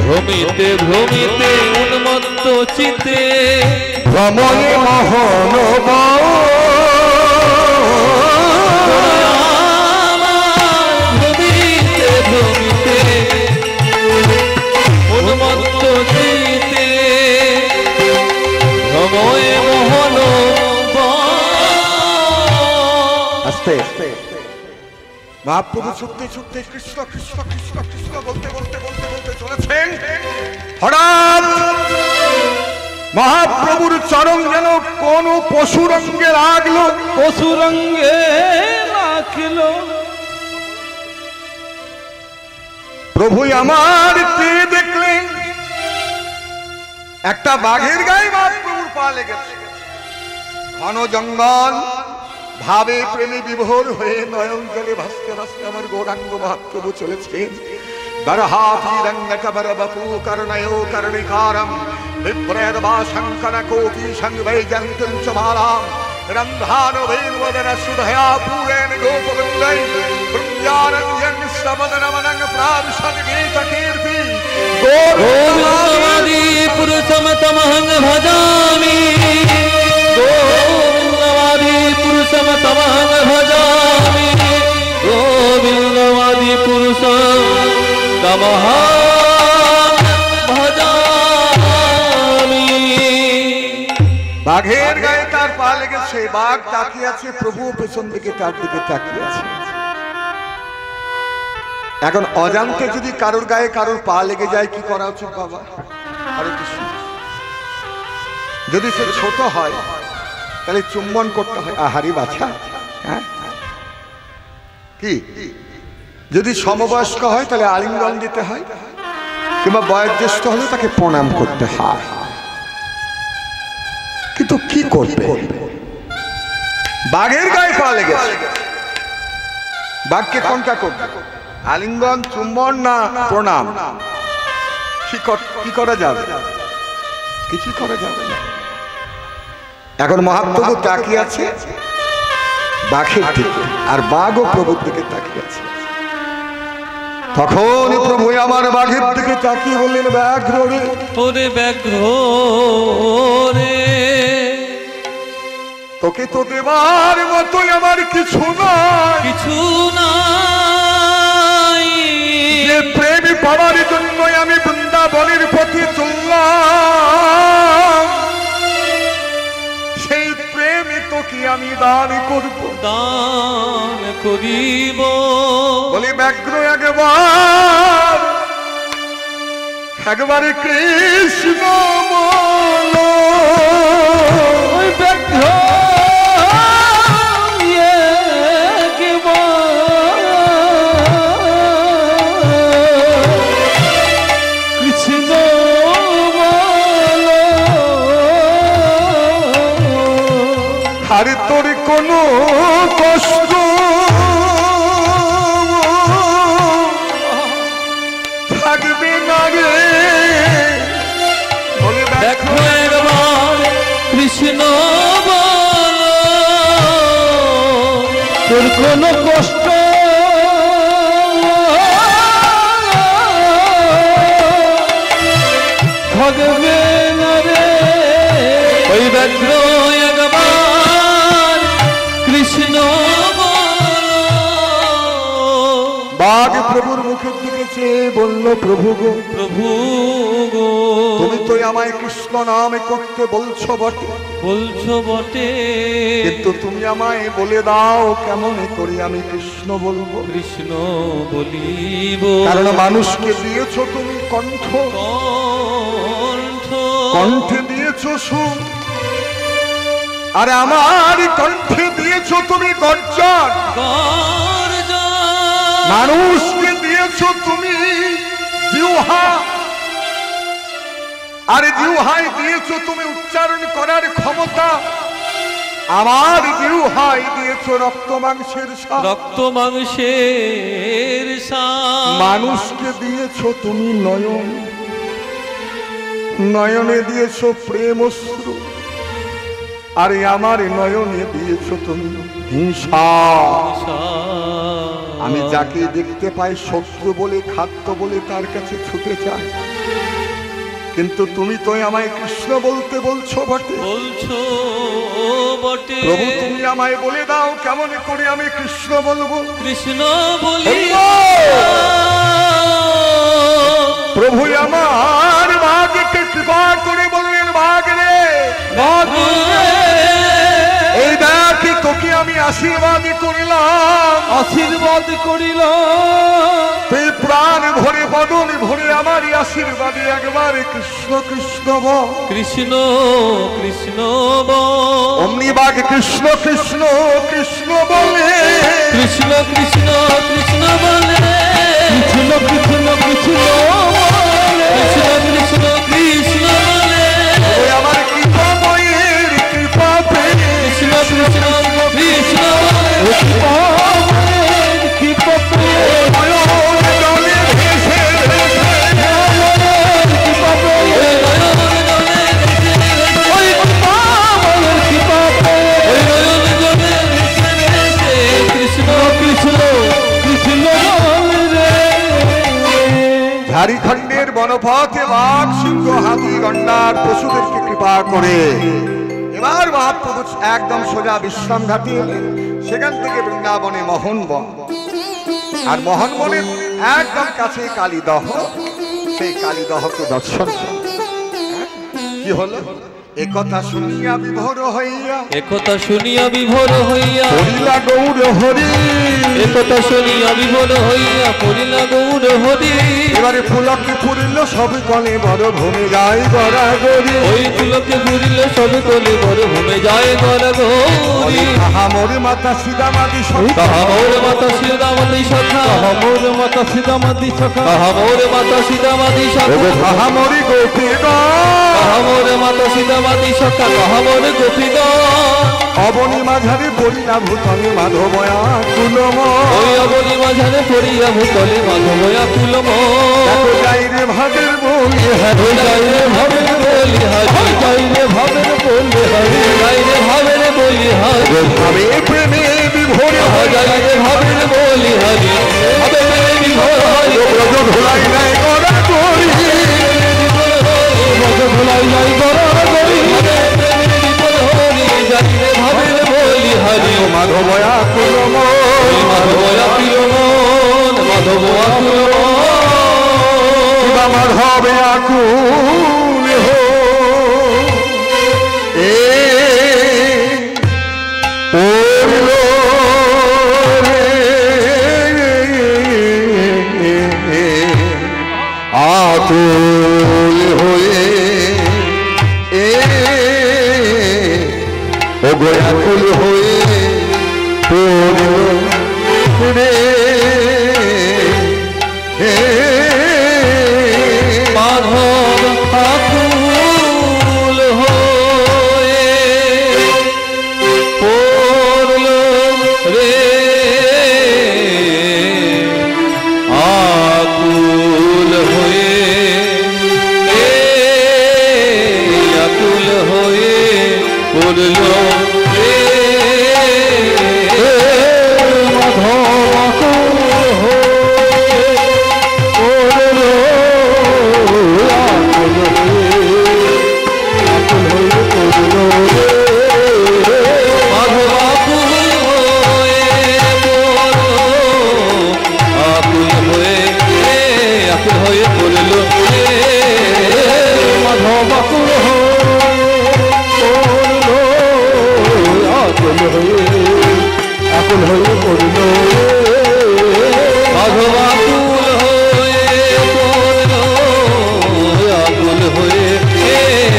ভ্রমিতে ভ্রমিতে উন্মত্ত চিতে ভ্রমণে মহন ভ্রমিতে ভ্রমিতে উন্মত্ত চিতে ভ্রমণে মোহন আস্তে মহাপ্রভু ছুটতে ছুটতে কৃষ্ণ কৃষ্ণ কৃষ্ণ কৃষ্ণ বলতে বলতে বলতে বলতে চলেছেন হঠাৎ মহাপ্রভুর চরণ যেন কোন পশুরঙ্গে লাগলো পশুরঙ্গে লাগলো প্রভু আমার চেয়ে দেখলেন একটা বাঘের গায়ে মহাপ্রভুর পা লেগেছে ঘন জঙ্গল ভাবে প্রেমে বিভোর হয়ে নয়ন জলে ভাসতে ভাসতে আমার গৌরাঙ্গ মহাপ্রভু চলেছেন বরহাফিরঙ্গটবরবপু করণയോ করণিকারম বিভ্রেদবা শঙ্কর কোটি সংবৈজন্তুং চ মালাম রন্ধানো ভৈর্বদন সুধয়া পূরেণ গোপবৃন্दै বৃন্দারণ্যং স্তবদনমনং প্রাবিশদ গীত কীর্তি গোবিন্দমাদি পুরুষম তমহং ভজামি গোবিন্দমাদি পুরুষম তমহং ভজামি গোবিন্দমাদি পুরুষম তমহং ভজামি বাঘের গায়ে তার পা লেগেছে বাঘ তাকিয়ে আছে প্রভু পেছন দিকে তার দিকে তাকিয়ে আছে এখন অজান্তে যদি কারোর গায়ে কারোর পা লেগে যায় কি করা উচিত বাবা হরে কৃষ্ণ যদি সে ছোট হয় তাহলে চুম্বন করতে হয় আহারি বাছা হ্যাঁ কি যদি সমবয়স্ক হয় তাহলে আলিঙ্গন দিতে হয় কিংবা বয়োজ্যেষ্ঠ হলে তাকে প্রণাম করতে হয় কিন্তু কি করবে বাঘের গায়ে পা লেগেছে বাঘকে কোনটা করবে আলিঙ্গন চুম্বন না প্রণাম কি করা যাবে কিছু করা যাবে না এখন মহাপ্রভু তাকিয়ে আছে বাঘের দিকে আর বাঘও প্রভুর দিকে তাকিয়ে আছে তখন প্রভু আমার বাঘের দিকে তাকিয়ে বললেন, ব্যাঘ্র রে, ওরে ব্যাঘ্র রে, তোকে তো দেবার মতোই আমার কিছু নয়, কিছু নাই। যে প্রেম পাওয়ার জন্যই আমি বৃন্দাবনের পথে চললাম, সেই প্রেমে তোকে আমি দান করব, দান করিব। বলি ব্যাঘ্র একবার কৃষ্ণ বলো। ওই ব্যাঘ্র কৃষ্ণ বলো। আরে তোর কোনো কষ্ট থাকবে না রে, বলে দেখো একবার কৃষ্ণ বলো, তোর কোনো কষ্ট থাকবে না রে। ওই ব্যাঘ্র একবার কৃষ্ণ বলো। বাঘ প্রভুর মুখের দিকে চেয়ে বলল, প্রভু গো, প্রভু গো, তুমি তো আমায় কৃষ্ণ নামে করতে বলছো বটে, বলছো বটে, কিন্তু তুমি আমায় বলে দাও কেমন করে আমি কৃষ্ণ বলবো। কৃষ্ণ বলিব। কারণ মানুষকে দিয়েছো তুমি কণ্ঠ, কণ্ঠ, কণ্ঠে দিয়েছো সুর, আর আমার কণ্ঠে দিয়েছো তুমি গর্জন। গর্জন, মানুষকে দিয়েছো তুমি জিহ্বা, আর জিহ্বায় দিয়েছো তুমি উচ্চারণ করার ক্ষমতা। আমার জিহ্বায় দিয়েছো রক্ত মাংসের স্বাদ, রক্ত মাংসের স্বাদ। মানুষকে দিয়েছো তুমি নয়ন, নয়নে দিয়েছো প্রেম অশ্রু, আরে আমার নয়নে দিয়েছো তুমি হিংসা। আমি যাকে দেখতে পাই শত্রু বলে, খাদ্য বলে তার কাছে ছুটে যাই, কিন্তু তুমি তো আমায় কৃষ্ণ বলতে বলছো বটে, বলছো বটে। প্রভু তুমি আমায় বলে দাও কেমন করে আমি কৃষ্ণ বলবো। কৃষ্ণ বলি। প্রভু আমার বাঘকে কৃপা করে বললেন, বাঘ রে, বাঘ রে, এই দেখ তোকে আমি আশীর্বাদ করিলাম, আশীর্বাদ করিলাম। তুই প্রাণ ভরে বদন ভরে আমার আশীর্বাদে একবার কৃষ্ণ কৃষ্ণ বল। কৃষ্ণ কৃষ্ণ বল। অমনি বাঘ কৃষ্ণ কৃষ্ণ কৃষ্ণ বলে, কৃষ্ণ কৃষ্ণ কৃষ্ণ বলে, কৃষ্ণ কৃষ্ণ কৃষ্ণ বলে, কৃষ্ণ কৃষ্ণ কৃষ্ণ বলে। ওই আমার কৃপাময়ের কৃপা পেয়ে কৃষ্ণ কৃষ্ণ কৃষ্ণ বলে, কৃপাময়ের কৃপা পেয়ে, নয়ন জলে ভেসে ভেসে কৃপা পেয়ে, নয়ন জলে ভেসে ভেসে, ওই কৃপাময়ের কৃপা পেয়ে, ওই নয়ন জলে ভেসে ভেসে, কৃষ্ণ কৃষ্ণ কৃষ্ণ বলে রে। ঝাড়খণ্ডের বনপথে বাঘ, সিংহ, হাতি, গন্ডার পশুদেরকে কৃপা করে এবার মহাপ্রভু একদম সোজা বিশ্রাম ঘাটে এলেন। সেখান থেকে বৃন্দাবনে মোহনবন, আর মোহনবনের একদম কাছে কালীদহ, সেই কালীদহকে দর্শন কি হলো। একথা শুনিয়া বিভোর হইয়া, একথা শুনিয়া বিভোর হইয়া, হরিলা গৌর হরি, একথা শুনিয়া বিভোর হইয়া, পড়িলা গৌর হরি। এবারে পুলকে পুরিল সব কলে বড় ভূমি যায় গড়াগড়ি, ওই তুলকে ঘুরিল সবে তলে বড় ভূমে যায় গড়া গৌরী। তাহা মোর মাতা সীতামাদি সখা, তাহা মোর মাতা সীতামাতি সখা, তাহা মোর মাতা সীতামাতি সখা, তাহা মোর মাতা সীতামাতি সখা, তাহা মোরি গোপীগণ, তাহা মোর মাতা সীতামাতি সখা, তাহা মোর গোপীগণ। অবনী মাঝারে পড়িলা ভূতলে মাধবয়া কুলম, ওই অবনী মাঝারে পড়িয়া ভূতলে মাধবয়া কুলম। দেখো যাই রে ভাবের বলি হরি যাই রে ভাবের বলি হরি, যাই রে ভাবের বলি হরি, যাই রে ভাবের বলি হরি, ভাবে প্রেমে বিভোর যাই রে ভাবের বলি হরি, ভাবে বিভোর হরি, মাধব আকুল আকুল হয়ে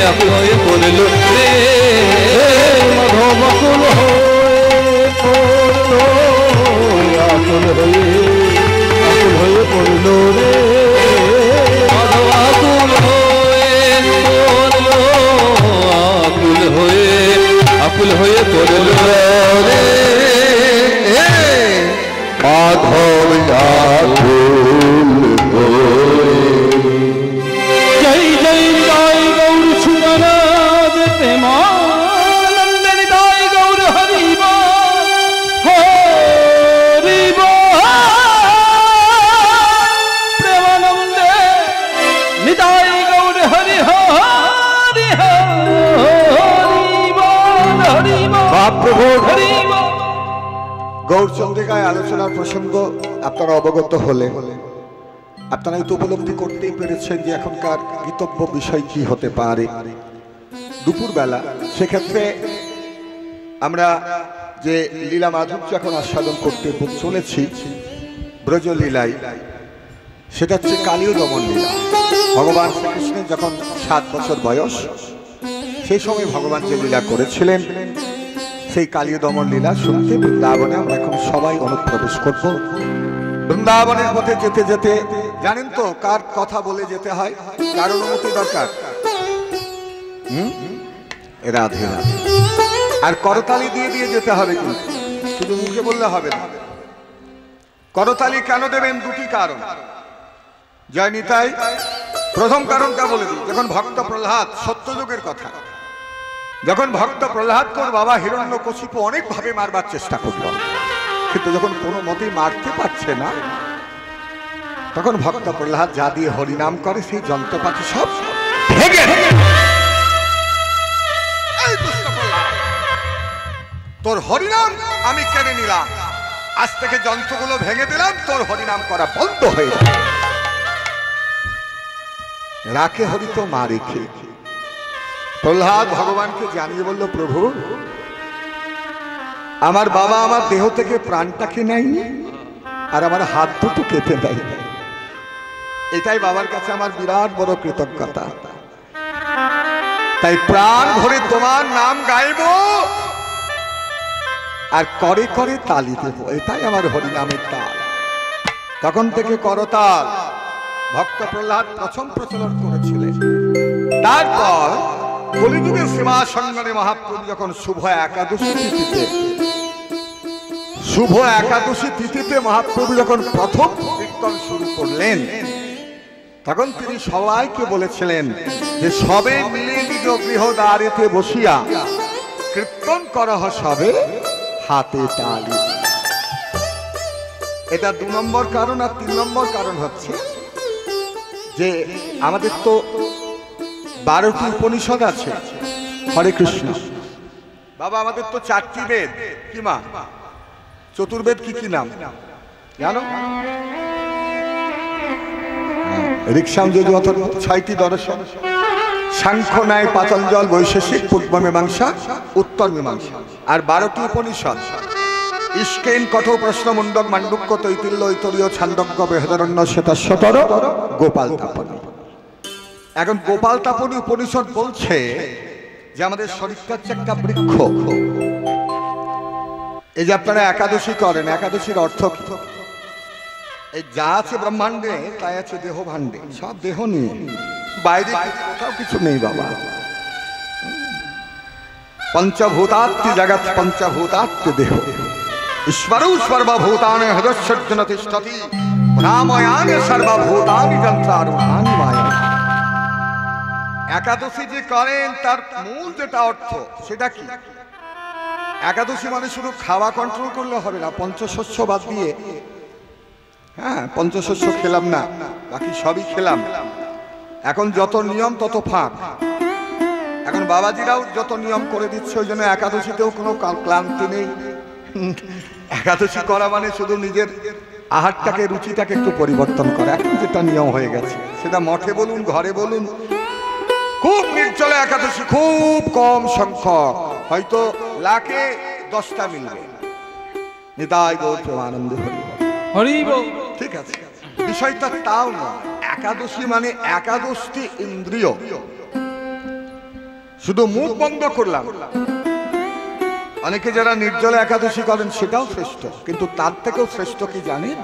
আকুল হয়ে পড়ল রে মাধব আকুল হয়ে পড়ল রে আকুল হয়ে আকুল হয়ে পড়ল রে গৌরচন্দ্রিকায় আলোচনার প্রসঙ্গ আপনারা অবগত হলে আপনারা তো উপলব্ধি করতেই পেরেছেন যে এখনকার গীতব্য বিষয় কি হতে পারে। দুপুরবেলা সেক্ষেত্রে আমরা যে লীলা মাধুর্য এখন আস্বাদন করতে চলেছি ব্রজলীলায়, সেটা হচ্ছে কালীয় দমন লীলা। ভগবান শ্রীকৃষ্ণের যখন 7 বছর বয়স, সেই সময় ভগবান যে লীলা করেছিলেন সেই কালীয় দমন লীলা শুনতে বৃন্দাবনে আমরা এখন সবাই অনুপ্রবেশ করব। বৃন্দাবনের পথে যেতে যেতে জানেন তো কার কথা বলে যেতে হয়, কার অনুমতি দরকার? রাধে রাধে। আর করতালি দিয়ে দিয়ে যেতে হবে, কিন্তু শুধু মুখে বললে হবে না। করতালি কেন দেবেন? দুটি কারণ। জয় নিতাই। প্রথম কারণটা বলে দিই, যখন ভক্ত প্রহ্লাদ, সত্যযুগের কথা, যখন ভক্ত প্রহ্লাদকে বাবা হিরণ্যকশিপু অনেকভাবে মারবার চেষ্টা করল, কিন্তু যখন কোনো মতেই মারতে পারছে না, তখন ভক্ত প্রহ্লাদ যা দিয়ে হরিনাম করে সেই যন্ত্রপাতি সব ভেঙে তোর হরিনাম আমি কেড়ে নিলাম, আজ থেকে যন্ত্রগুলো ভেঙে দিলাম, তোর হরিনাম করা বন্ধ হয়ে যাবে। রাখে হরি তো মা রেখে। প্রহ্লাদ ভগবানকে জানিয়ে বলল, প্রভু আমার বাবা আমার দেহ থেকে প্রাণটাকে নেয়নি, আর আমার হাত দুটো কেটে দেয়। এটাই বাবার কাছে আমার বিরাট বড় কৃতজ্ঞতা। তাই প্রাণ ভরে তোমার নাম গাইব আর করে করে তালি দেব, এটাই আমার হরিনামের তাল। তখন থেকে করতাল ভক্ত প্রহ্লাদ প্রথম প্রচলন করেছিলেন। তারপর কলিযুগের সেবা সঙ্গনে মহাপ্রভু যখন শুভ একাদশী তিথিতে মহাপ্রভু যখন প্রথম কীর্তন শুরু করলেন, তখন তিনি সবাইকে বলেছিলেন যে সবে মিলে নিজ গৃহ দ্বারেতে বসিয়া কীর্তন করহ সবে হাতে তালি। এটা 2 নম্বর কারণ। আর 3 নম্বর কারণ হচ্ছে যে আমাদের তো 12টি উপনিষদ আছে। হরে কৃষ্ণ। বাবা আমাদের তো 4টি বেদ। কি মা? চতুর্বেদ কি কি নাম জানো? ঋক্সাম যজুবত 6টি দর্শন, সাংখ্য ন্যায় পাতঞ্জল বৈশেষিক পূর্ব মীমাংসা উত্তর মীমাংসা, আর 12টি উপনিষদ ইস্কেন কঠোর প্রশ্ন মুন্ডক মান্ডুক্য তৈতিল্য ঐতরীয় ছান্দজ্ঞ বৃহদারণ্য শ্বেতাশ্বতর গোপাল তাপনী। এখন গোপাল তাপনী উপনিষদ বলছে যে আমাদের শরীরটা হচ্ছে একটা বৃক্ষ। এই যে আপনারা একাদশী করেন, একাদশীর অর্থ কি? এই যা আছে ব্রহ্মাণ্ডে তাই আছে দেহ ভাণ্ডে, সব দেহ নিয়ে, বাইরে কোথাও কিছু নেই বাবা। পঞ্চভূতাত্ম জগৎ পঞ্চভূতাত্ম দেহ, ঈশ্বর সর্বভূতানি হৃদয়সর্জন তিষ্ঠতি রাময়ানি সর্বভূতানি যন্ত্রারূঢ়ানি মায়া। একাদশী যে করেন তার মূল যেটা অর্থ সেটা কি? একাদশী মানে শুধু খাওয়া কন্ট্রোল করলে হবে না, পঞ্চশস্য বাদ দিয়ে, হ্যাঁ পঞ্চশস্য খেলাম না, বাকি সবই খেলাম। এখন যত নিয়ম তত ফাঁক। এখন বাবাজিরাও যত নিয়ম করে দিচ্ছে, ওই জন্য একাদশীতেও কোনো ক্লান্তি নেই। একাদশী করা মানে শুধু নিজের আহারটাকে, রুচিটাকে একটু পরিবর্তন করা। এখন যেটা নিয়ম হয়ে গেছে, সেটা মঠে বলুন ঘরে বলুন, খুব নির্জলে একাদশী, খুব কম সংখ্যক, হয়তো লাখে 10টা মিলবে। নিতাই গৌর প্রেমানন্দে হরি বল। ঠিক আছে, বিষয়টা তাও নয়। একাদশী মানে একাদশটি ইন্দ্রিয়, শুধু মুখ বন্ধ করলাম। অনেকে যারা নির্জলে একাদশী করেন সেটাও শ্রেষ্ঠ, কিন্তু তার থেকেও শ্রেষ্ঠ কি জানেন?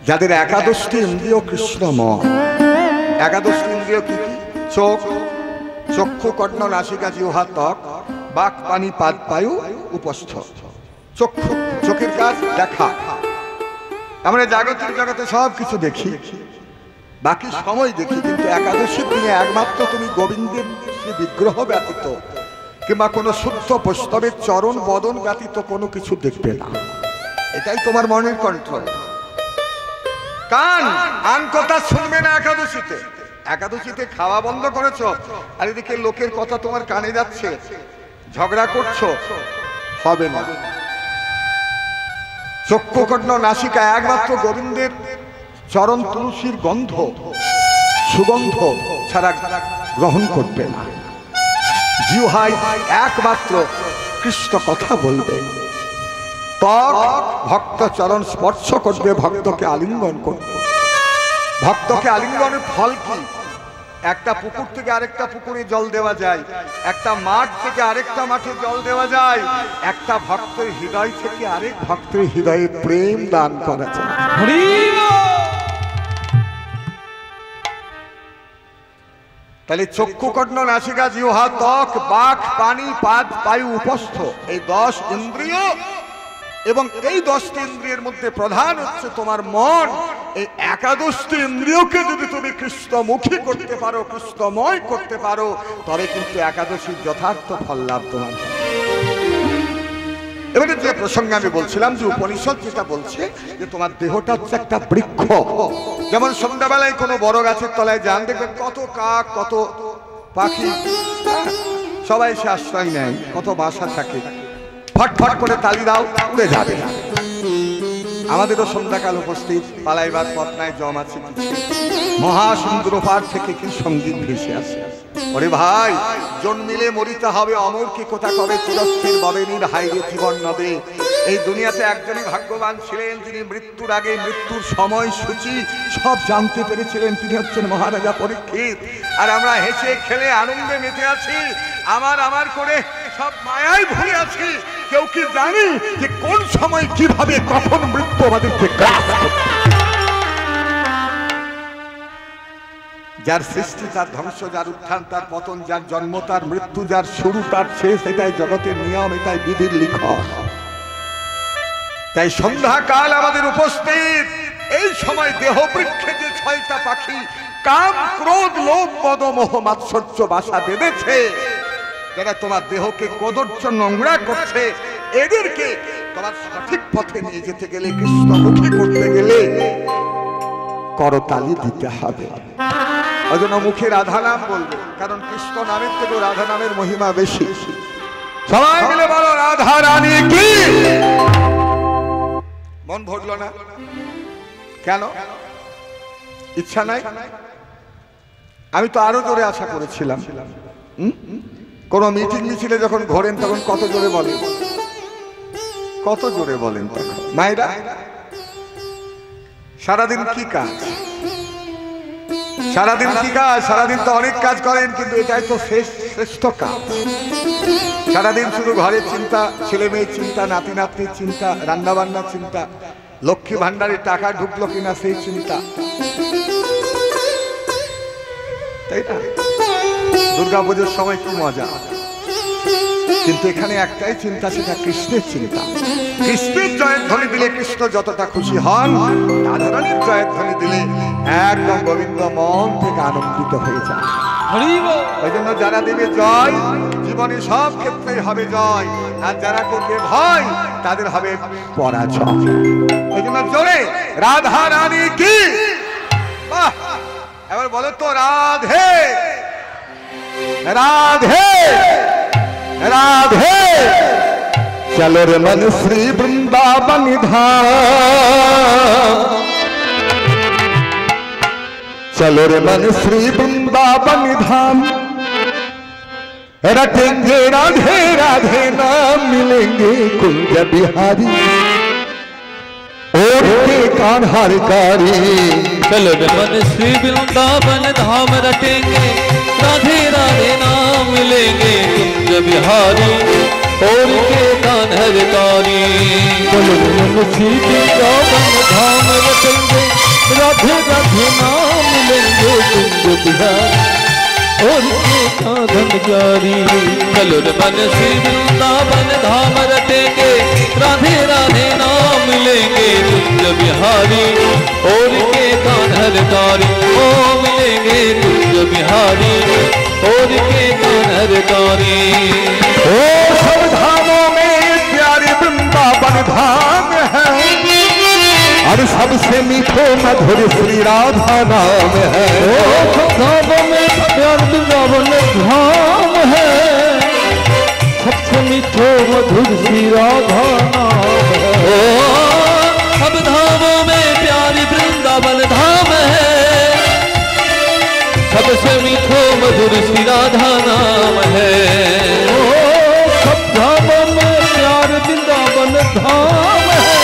যাদের একাদশটি ইন্দ্রিয় কৃষ্ণময়। একাদশটি ইন্দ্রিয় কি কি? চোখ, চক্ষু কর্ণ নাসিকা জিহ্বা ত্বক বাক পানি পাদ পায়ু উপস্থ। চক্ষু, চোখের কাজ দেখা। আমরা জাগতিক জগতে সব কিছু দেখি, বাকি সময় দেখি, কিন্তু একাদশীর দিনে একমাত্র তুমি গোবিন্দের বিগ্রহ ব্যতীত কিংবা কোনো শুদ্ধ বৈষ্ণবের চরণ বদন ব্যতীত কোনো কিছু দেখবে না। এটাই তোমার মনের কন্ট্রোল। কান আন কথা শুনবে না একাদশীতে। একাদশীতে খাওয়া বন্ধ করেছো, আর এদিকে লোকের কথা তোমার কানে যাচ্ছে, ঝগড়া করছো, হবে না। চক্ষু কর্ণ নাসিকা একমাত্র গোবিন্দের চরণ তুলসীর গন্ধ, সুগন্ধ ছাড়া গ্রহণ করবে না। জিহ্বায় একমাত্র কৃষ্ণ কথা বলবে। ত্বক ভক্ত চরণ স্পর্শ করবে, ভক্তকে আলিঙ্গন করবে। ভক্তকে আলিঙ্গনের ফল কি? একটা পুকুর থেকে আরেকটা পুকুরে জল দেওয়া যায়, একটা মাঠ থেকে আরেকটা মাঠে জল দেওয়া যায়, একটা ভক্তের হৃদয় থেকে আরেক ভক্তের হৃদয়ে প্রেম দান করা যায়। তাহলে চক্ষু কর্ণ নাসিকা জিহ্বা ত্বক বাক পানি পাদ পায়ু উপস্থ, এই 10 ইন্দ্রিয়, এবং এই 10টি ইন্দ্রিয়ের মধ্যে প্রধান হচ্ছে তোমার মন। এই একাদশটি ইন্দ্রিয়কে যদি তুমি কৃষ্ণমুখী করতে পারো, কৃষ্ণময় করতে পারো, তবে কিন্তু একাদশীর যথার্থ ফল লাভ তোমার। এবারে যে প্রসঙ্গে আমি বলছিলাম যে উপনিষদ যেটা বলছে যে তোমার দেহটা হচ্ছে একটা বৃক্ষ। যেমন সন্ধ্যাবেলায় কোনো বড় গাছের তলায় যান, দেখবেন কত কাক, কত পাখি, সবাই সে আশ্রয় নেয়, কত বাসা থাকে। ফটফট করে তালি দাও, উড়ে যাবে। আমাদেরও সন্ধ্যাকাল উপস্থিত, পালাইবার পথ নাই, জম আছে কিছু, মহাসমুদ্র পার থেকে কি সঙ্গীত ভেসে আসে। ওরে ভাই, জন্মিলে মরিতে হবে, অমর কি কথা কবে, চিরস্থির ববেনীর হাইরে জীবন নদে। এই দুনিয়াতে একজনই ভাগ্যবান ছিলেন, যিনি মৃত্যুর আগে মৃত্যুর সময় সূচি সব জানতে পেরেছিলেন, তিনি হচ্ছেন মহারাজা পরীক্ষিত। আর আমরা হেসে খেলে আনন্দে মেতে আছি, আমার আমার করে সব মায়ায় ভুলে আছি। কেউ কি জানি যে কোন সময় কিভাবে কখন মৃত্যু আমাদেরকে গ্রাস করবে? যার সৃষ্টি তার ধ্বংস, যার উত্থান তার পতন, যার জন্ম তার মৃত্যু, যার শুরু তার শেষ, এটাই জগতের নিয়ম, এটাই বিধির লিখন। তাই সন্ধ্যাকাল আমাদের উপস্থিত, এই সময় দেহ বৃক্ষে যে 6টা পাখি কাম ক্রোধ লোভ মদ মোহ মাৎসর্য বাসা বেঁধেছে, যারা তোমার দেহকে কদর্য নোংরা করছে, এদেরকে তোমার সঠিক পথে নিয়ে যেতে গেলে, কৃষ্ণমুখী করতে গেলে করতালি দিতে হবে। ওই জন্য মুখে রাধা নাম বলবে, কারণ কৃষ্ণ নামের থেকে রাধা নামের মহিমা বেশি। সবাই মিলে বলো রাধা রানী কি। মন ভরল না কেন? ইচ্ছা নাই? আমি তো আরো জোরে আশা করেছিলাম। কোন মিটিং মিছিলে যখন ঘোরেন তখন কত জোরে বলেন, কত জোরে বলেন তখন। মায়েরা সারাদিন কি কাজ, সারাদিন কি কাজ? সারাদিন তো অনেক কাজ করেন, কিন্তু এটাই তো শ্রেষ্ঠ কাজ। সারাদিন শুধু ঘরের চিন্তা, ছেলে মেয়ের চিন্তা, নাতি নাতনির চিন্তা, রান্না বান্নার চিন্তা, লক্ষ্মী ভান্ডারের টাকা ঢুকলো কিনা সেই চিন্তা, তাই না? দুর্গাপুজোর সময় কি মজা, কিন্তু এখানে একটাই চিন্তা, সেটা কৃষ্ণের চিন্তা। কৃষ্ণের জয়ের ধ্বনি দিলে কৃষ্ণ যতটা খুশি হন, রাধারানীর জয়ের ধ্বনি দিলে একদম গোবিন্দ মন থেকে আনন্দিত হয়ে যায়। ওই জন্য যারা দেবে জয়, জীবনে সব ক্ষেত্রেই হবে জয়, আর যারা করবে ভয় তাদের হবে পরাজয়। ওই জন্য জোরে রাধা রানী কি, বাহ! এবার বলো তো রাধে রাধে राधे। चलो रे मन श्री वृंदावन धाम, चलो रे मन श्री वृंदावन धाम, रटेंगे राधे राधे नाम, मिलेंगे कुंज बिहारी और के कान्हारकारी। चलो रे मन श्री वृंदावन धाम, रटेंगे राधे राधे नाम, मिलेंगे कुंज बिहारी और के कान्हारकारी। चलो रे मन श्री वृंदावन धाम, रटेंगे राधे राधे नाम, मिलेंगे कुंज बिहारी और के कान्हारकारी। चलो रे मन श्री वृंदावन धाम, रटेंगे राधे राधे नाम, मिलेंगे कुंज बिहारी और के कान्हारकारी। ओ मिलेंगे कुंज बिहारी और के कान्हारकारी। ओ सब धामों में प्यारे वृंदावन धाम है, और सबसे मीठो मधुर श्री राधा नाम है। ओ सब धामों में प्यारे वृंदावन धाम है, सबसे मीठो मधुर श्री राधा नाम है। ओ सब धामों में प्यारी वृंदावन धाम है, सबसे मीठो मधुर श्री राधा नाम है। ओ सब धामों में प्यारे वृंदावन धाम है,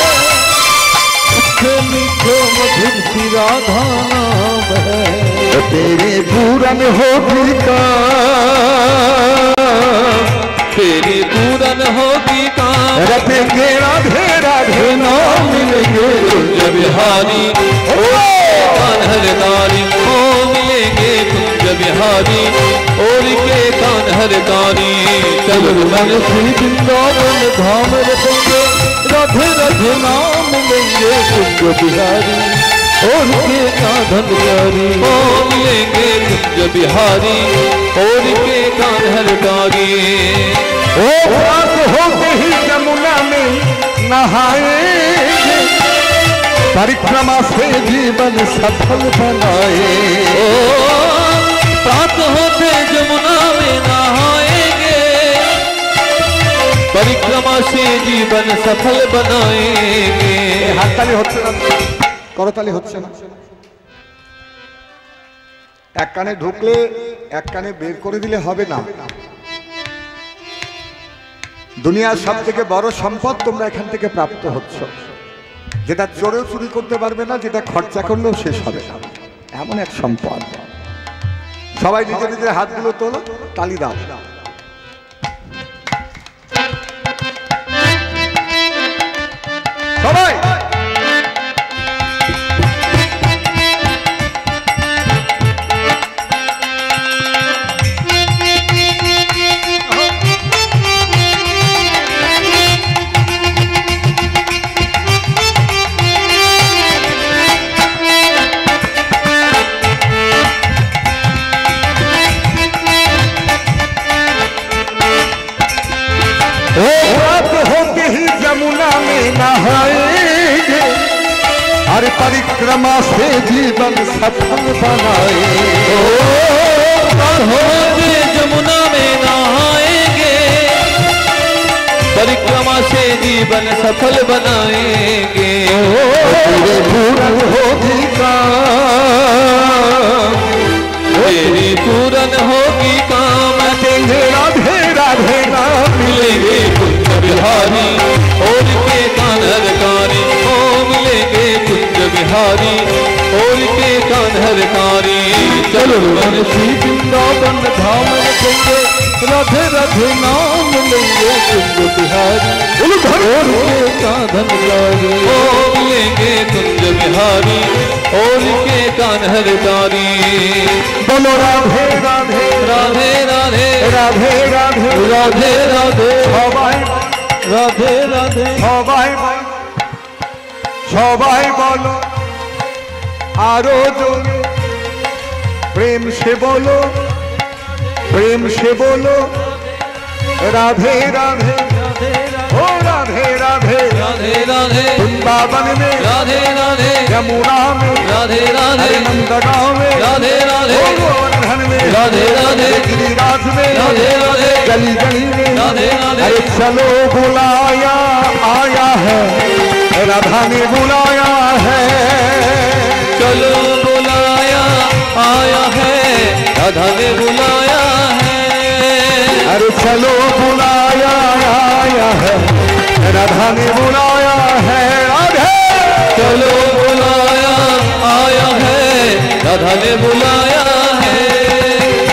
सबसे मीठो मधुर श्री राधा नाम है। तेरे पूरन होगी काम, तेरी पूरन होगी काम, रटेंगे राधे राधे नाम, मिलेंगे कुंज बिहारी ओ कान्हारकारी। ओ मिलेंगे कुंज बिहारी और के कान्हारकारी। चलो मन श्री वृंदावन धाम, रटेंगे राधे राधे नाम, मिलेंगे कुंज बिहारी और के कान्हारकारी। ओ मिलेंगे कुंज बिहारी और के कान्हारकारी। ओ रात होते ही यमुना में नहाएंगे, परिक्रमा से जीवन सफल बनाए। ओ प्रात होते यमुना में नहाएंगे, परिक्रमा से जीवन सफल बनाएंगे। হাততালি হচ্ছে না, করতালি হচ্ছে না। এক কানে ঢুকলে এক কানে বের করে দিলে হবে না। দুনিয়ার সব থেকে বড় সম্পদ তোমরা এখান থেকে প্রাপ্ত হচ্ছ, যেটা চোরেও চুরি করতে পারবে না, যেটা খরচা করলেও শেষ হবে না, এমন এক সম্পদ। সবাই নিজের নিজের হাতগুলো তোলো, তালি দাও। সবাই नहाएंगे, हर परिक्रमा से जीवन सफल बनाएंगे। होंगे यमुना में नहाएंगे, परिक्रमा से जीवन सफल बनाएंगे। पूरन होगी काम, पूरन होगी काम कहेंगे राधे राधे नाम मिलेंगे कुंज बिहारी और के कान्हरकारी ओ मिलेंगे कुंज बिहारी और के कान्हरकारी चलो मन श्री वृंदावन धाम रखेंगे राधे राधे नाम लेंगे कुंज बिहारी और के कान्हरकारी ओ मिलेंगे कुंज बिहारी और के कान्हरकारी बोलो राधे राधे राधे राधे राधे राधे राधे राधे सबाई राधे राधे सबाई सबाई बोलो आरो जोरे प्रेम से बोलो राधे राधे ओ राधे राधे राधे राधे वृंदावन में राधे राधे यमुना में राधे राधे नंदगांव में राधे राधे गोवर्धन में राधे राधे गिरिराज में राधे राधे गली गली में राधे राधे अरे चलो बुलाया आया है राधा ने बुलाया है चलो बुलाया आया है राधा ने बुलाया है अरे चलो बुलाया आया है राधा ने बुलाया है राधे चलो बुलाया आया है राधा ने बुलाया है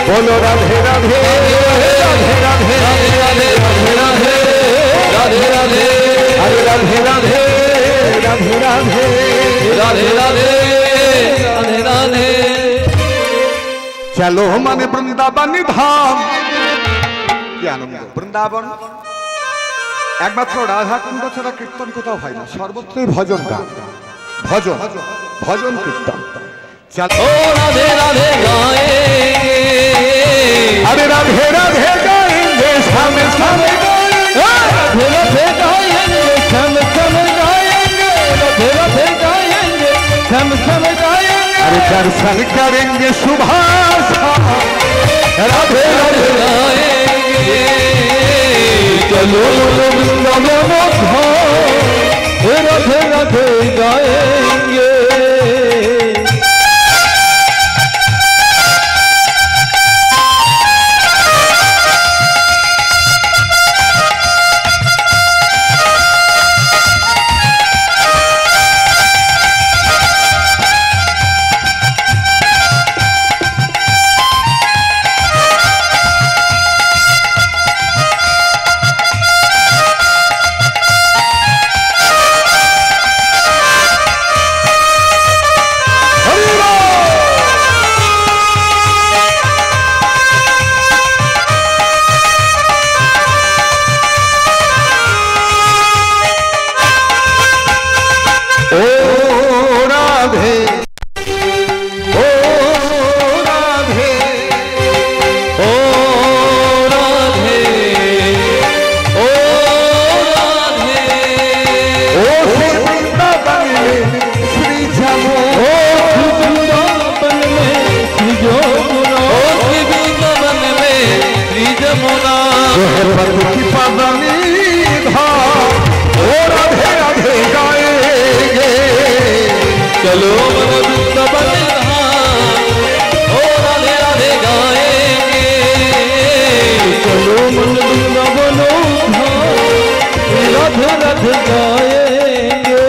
बोलो राधे राधे राधे राधे राधे राधे राधे राधे राधे राधे अरे राधे राधे राधे राधे राधे राधे राधे राधे चलो मन वृंदावन धाम কি আনন্দ বৃন্দাবন একমাত্র রাধা কুণ্ড ছাড়া কীর্তন কোথাও হয় না সর্বত্রই ভজন গান ভজন ভজন কীর্তন ओ राधे राधे गाएंगे अरे राधे राधे गाएंगे सामे सामे राधे राधे गाएंगे सम सम गाएंगे राधे राधे गाएंगे सम सम गाएंगे अरे दर्शन करेंगे सुबह राधे राधे गाएंगे चलो वृंदावन धाम राधे राधे गाएंगे चलो मन वृंदावन धाम ओ राधे राधे गाएंगे चलो मन वृंदावन धाम राधे राधे गाएंगे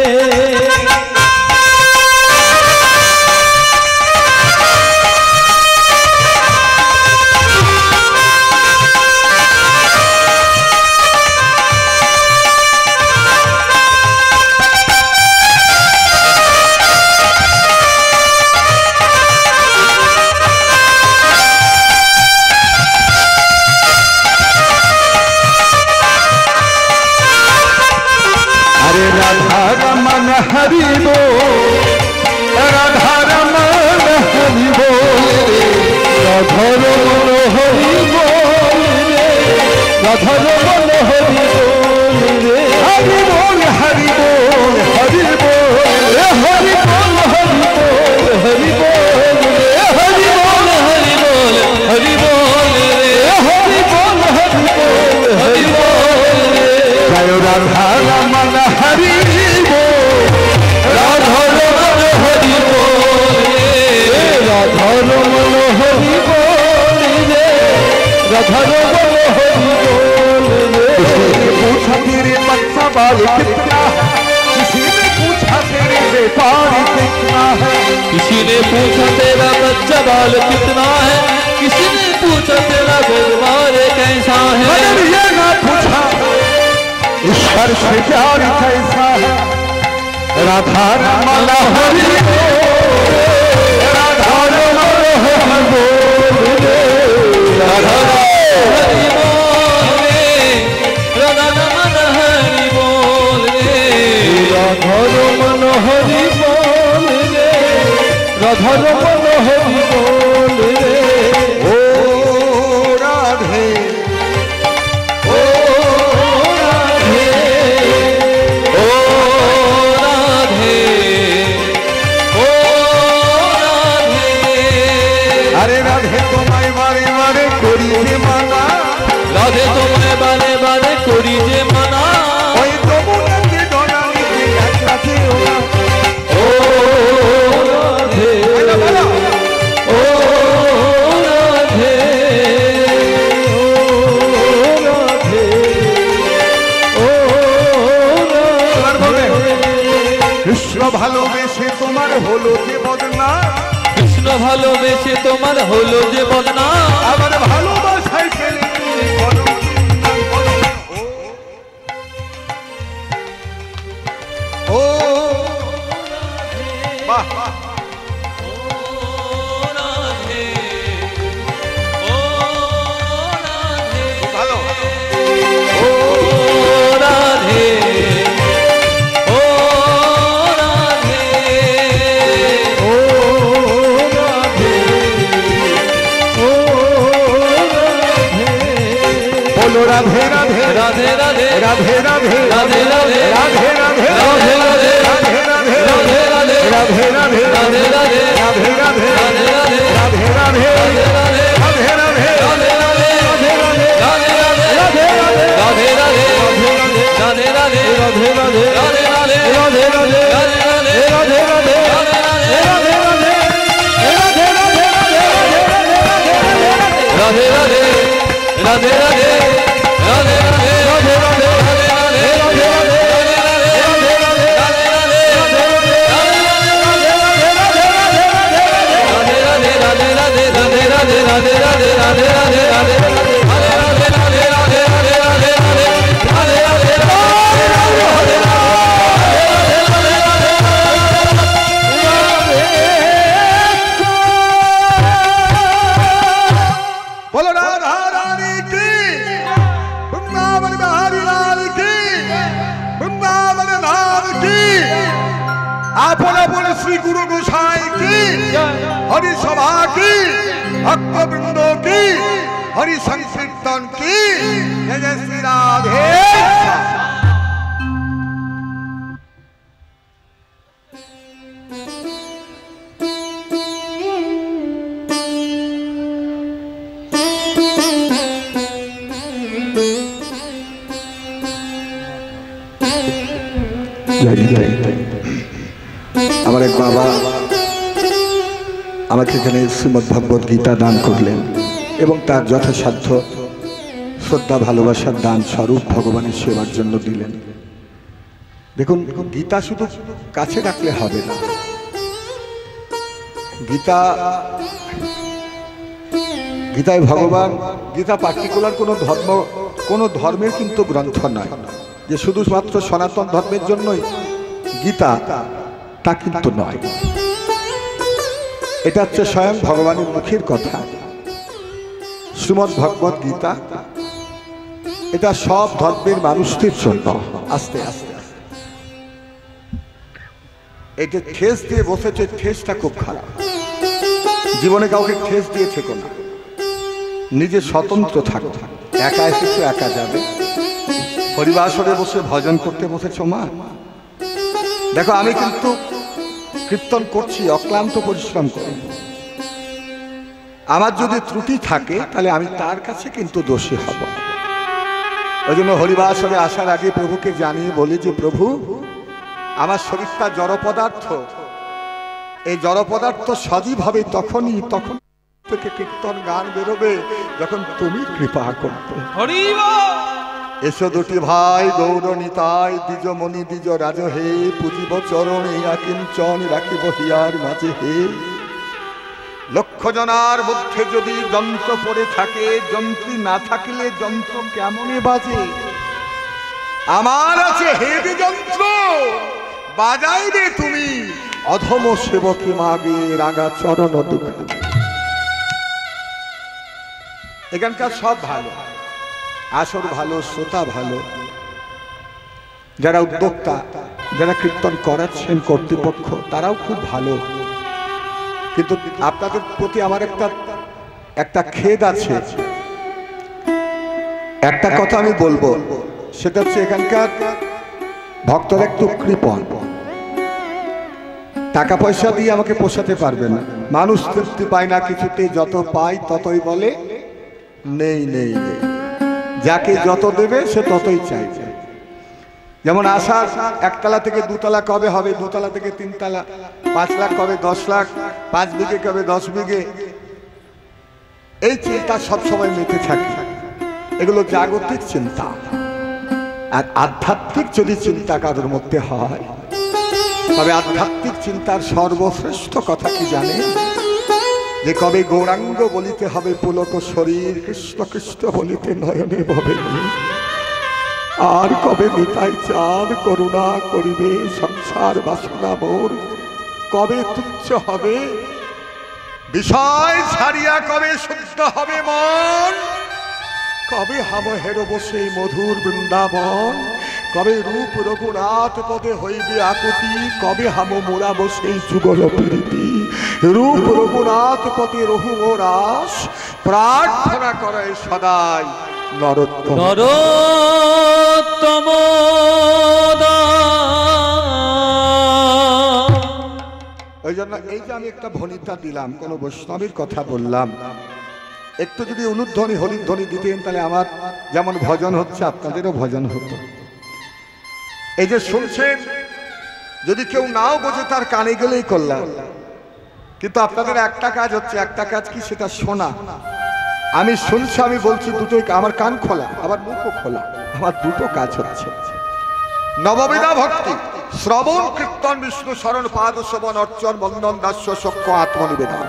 हरि बोल राधा रमन हरि बोल राधा रमन हरि बोल रे राधा रमन हरि बोल रे हरि बोल हरि बोल हरि बोल हरि बोल हरि बोल हरि बोल हरि बोल हरि बोल हरि बोल हरि बोल हरि बोल हरि बोल जय राधा रमन हरि राधा रमन हरि बोल राधा रमन हरि बोल पूछा तेरे बच्चा बाल कितना, किसी ने पूछा तेरे व्यापारी कितना है, किसी ने पूछा तेरा बच्चा बाल कितना है, किसी ने पूछा तेरा व्यापार कैसा है। मगर ये ना पूछा ईश्वर से प्यार कैसा है। राधा रमन हरि बोल, राधा रमन हरि बोल, राधा हरि बोल रे, राधा रमन हरि बोल रे, राधा रमन हरि बोल रे, राधा रमन हरि बोल रे। ओ राधे, ओ राधे, ओ राधे, ओ राधे। अरे राधे तुम्हारे बारे बारे करी जे माना, राधे तुम्हें बारे बारे करी जे माना, ওই যমুনাকে ডলানিতে এক রাখি ওরা। ও রাধে, বলো, বলো। ও রাধে, ও রাধে, ও এবার বলবে, রাধে। কৃষ্ণ ভালোবেসে তোমার হলো যে বদনা, কৃষ্ণ ভালোবেসে তোমার হলো যে বদনা, আবার ভালোবাসায় ফেলে তুমি বলো, বলো। ও বাহ বাহ। ও রাধে, ও রাধে, ভালো। ও রাধে, ও রাধে, ও রাধে, ও রাধে। বলো রাধে রাধে রাধে রাধে, রাধে রাধে রাধে রাধে, রাধে রাধে রাধে রাধে, রাধে রাধে রাধে রাধে, রাধে রাধে রাধে রাধে, রাধে রাধে রাধে রাধে, রাধে রাধে রাধে রাধে, রাধে রাধে রাধে রাধে, রাধে রাধে রাধে রাধে, রাধে রাধে রাধে রাধে, রাধে রাধে, রাধে রাধে রাধে রাধে, রাধে রাধে রাধে রাধে, রাধে রাধে রাধে রাধে, রাধে রাধে রাধে রাধে, রাধে রাধে, রাধে রাধে, রাধে রাধে, बोलो राधा रानी की, वृंदावन बिहारी लाल की, वृंदावन धाम की, आपन आपन श्री गुरु गोसाई की, हरि सभा की, भक्त वृंदों की, हरि संकीर्तन की, जय जय श्री राधे। আমার এক বাবা আমাকে এখানে শ্রীমদ্ ভগবত গীতা দান করলেন এবং তার যথাসাধ্য শ্রদ্ধা ভালোবাসার দান স্বরূপ ভগবানের সেবার জন্য দিলেন। দেখুন, গীতা শুধু কাছে রাখলে হবে না। গীতায় ভগবান, গীতা পার্টিকুলার কোনো ধর্মের কিন্তু গ্রন্থ নয় যে শুধুমাত্র সনাতন ধর্মের জন্যই গীতা, তা কিন্তু নয়। এটা হচ্ছে স্বয়ং ভগবানের মুখের কথা। শ্রীমদ্ ভগবত গীতা এটা সব ধর্মের মানুষদের জন্য। আস্তে আস্তে এটা ঠেস দিয়ে বসেছে, ঠেসটা খুব খারাপ। জীবনে কাউকে ঠেস দিয়েছে কোনা, নিজে স্বতন্ত্র থাকো। একা এসেছো, একা যাবে। পরিবাসরে বসে ভজন করতে বসেছো মা। দেখো, আমি কিন্তু কীর্তন করছি অক্লান্ত পরিশ্রম করে। আমার যদি ত্রুটি থাকে তাহলে আমি তার কাছে কিন্তু দোষী হব। ওই জন্য হরিবাসরে আসার আগে প্রভুকে জানিয়ে বলি যে প্রভু, আমার শরীরটা জড় পদার্থ। এই জড় পদার্থ সজীব হবে তখন থেকে কীর্তন গান বেরোবে যখন তুমি কৃপা করবে। এসো দুটি ভাই গৌরনীতায় দ্বিজমণি দ্বিজ রাজ হে, পুজিব চরণে আকিঞ্চন রাখিব হিয়ার মাঝে হে। লক্ষ জনার মধ্যে যদি যন্ত্র পড়ে থাকে, যন্ত্রী না থাকিলে যন্ত্র কেমনে বাজে? আমার আছে হেদি যন্ত্র, বাজাইবে তুমি অধম সেবকী মাগে রাঙা চরণ দুঃখ। এখানকার সব ভালো, আসর ভালো, শ্রোতা ভালো, যারা উদ্যোক্তা, যারা কীর্তন করাচ্ছেন কর্তৃপক্ষ, তারাও খুব ভালো। কিন্তু আপনাদের প্রতি আমার একটা খেদ আছে। একটা কথা আমি বলবো, সেটা হচ্ছে এখানকার ভক্তরা একটু কৃপণ। টাকা পয়সা দিয়ে আমাকে পোষাতে পারবে না। মানুষ তৃপ্তি পায় না কিছুতে, যত পায় ততই বলে নেই নেই নেই। যাকে যত দেবে সে ততই চাইবে। যেমন আশা একতলা থেকে দুতলা কবে হবে, দুতলা থেকে তিনতলা, 5 লাখ কবে 10 লাখ, 5 বিঘে কবে 10 বিঘে, এই চিন্তা সবসময় মেতে থাকে। এগুলো জাগতিক চিন্তা। আর আধ্যাত্মিক যদি চিন্তা কারোর মধ্যে হয়, তবে আধ্যাত্মিক চিন্তার সর্বশ্রেষ্ঠ কথা কি জানে? যে কবে গৌরাঙ্গ বলিতে হবে পুলক শরীর, কৃষ্ণ কৃষ্ণ বলিতে নয়নে ভবে, আর কবে নিতাই চাঁদ করুণা করিবে সংসার বাসনা মোর, কবে তুচ্ছ হবে বিষয় ছাড়িয়া, কবে শুদ্ধ হবে মন, কবে হাম হেরব সেই মধুর বৃন্দাবন, কবে রূপ রঘুনাথ পদে হইবে আকুতি, কবে হাম মোরাব সেই যুগল প্রীতি, রূপ রঘুনাথ পদে রহু মোরাস, প্রার্থনা করে সদাই নরোত্তম। ওই জন্য এই যে আমি একটা ভনিতা দিলাম, কোন বৈষ্ণবীর কথা বললাম, একটু যদি অনুধ্বনি হরিধ্বনি দিতেন, তাহলে আমার যেমন ভজন হচ্ছে আপনাদেরও ভজন হতো। এই যে শুনছেন, যদি কেউ নাও বোঝে তার কানে গেলেই করলাম। কিন্তু আপনাদের একটা কাজ হচ্ছে, একটা কাজ কি? সেটা শোনা। আমি শুনছি, আমি বলছি, দুটোই, আমার কান খোলা আবার মুখও খোলা, আমার দুটো কাজ হচ্ছে। নববিধা ভক্তি, শ্রবণ কীর্তন বিষ্ণু শরণ পাদ সেবন অর্চন বন্দন দাস্য সক্ষ আত্মনিবেদন,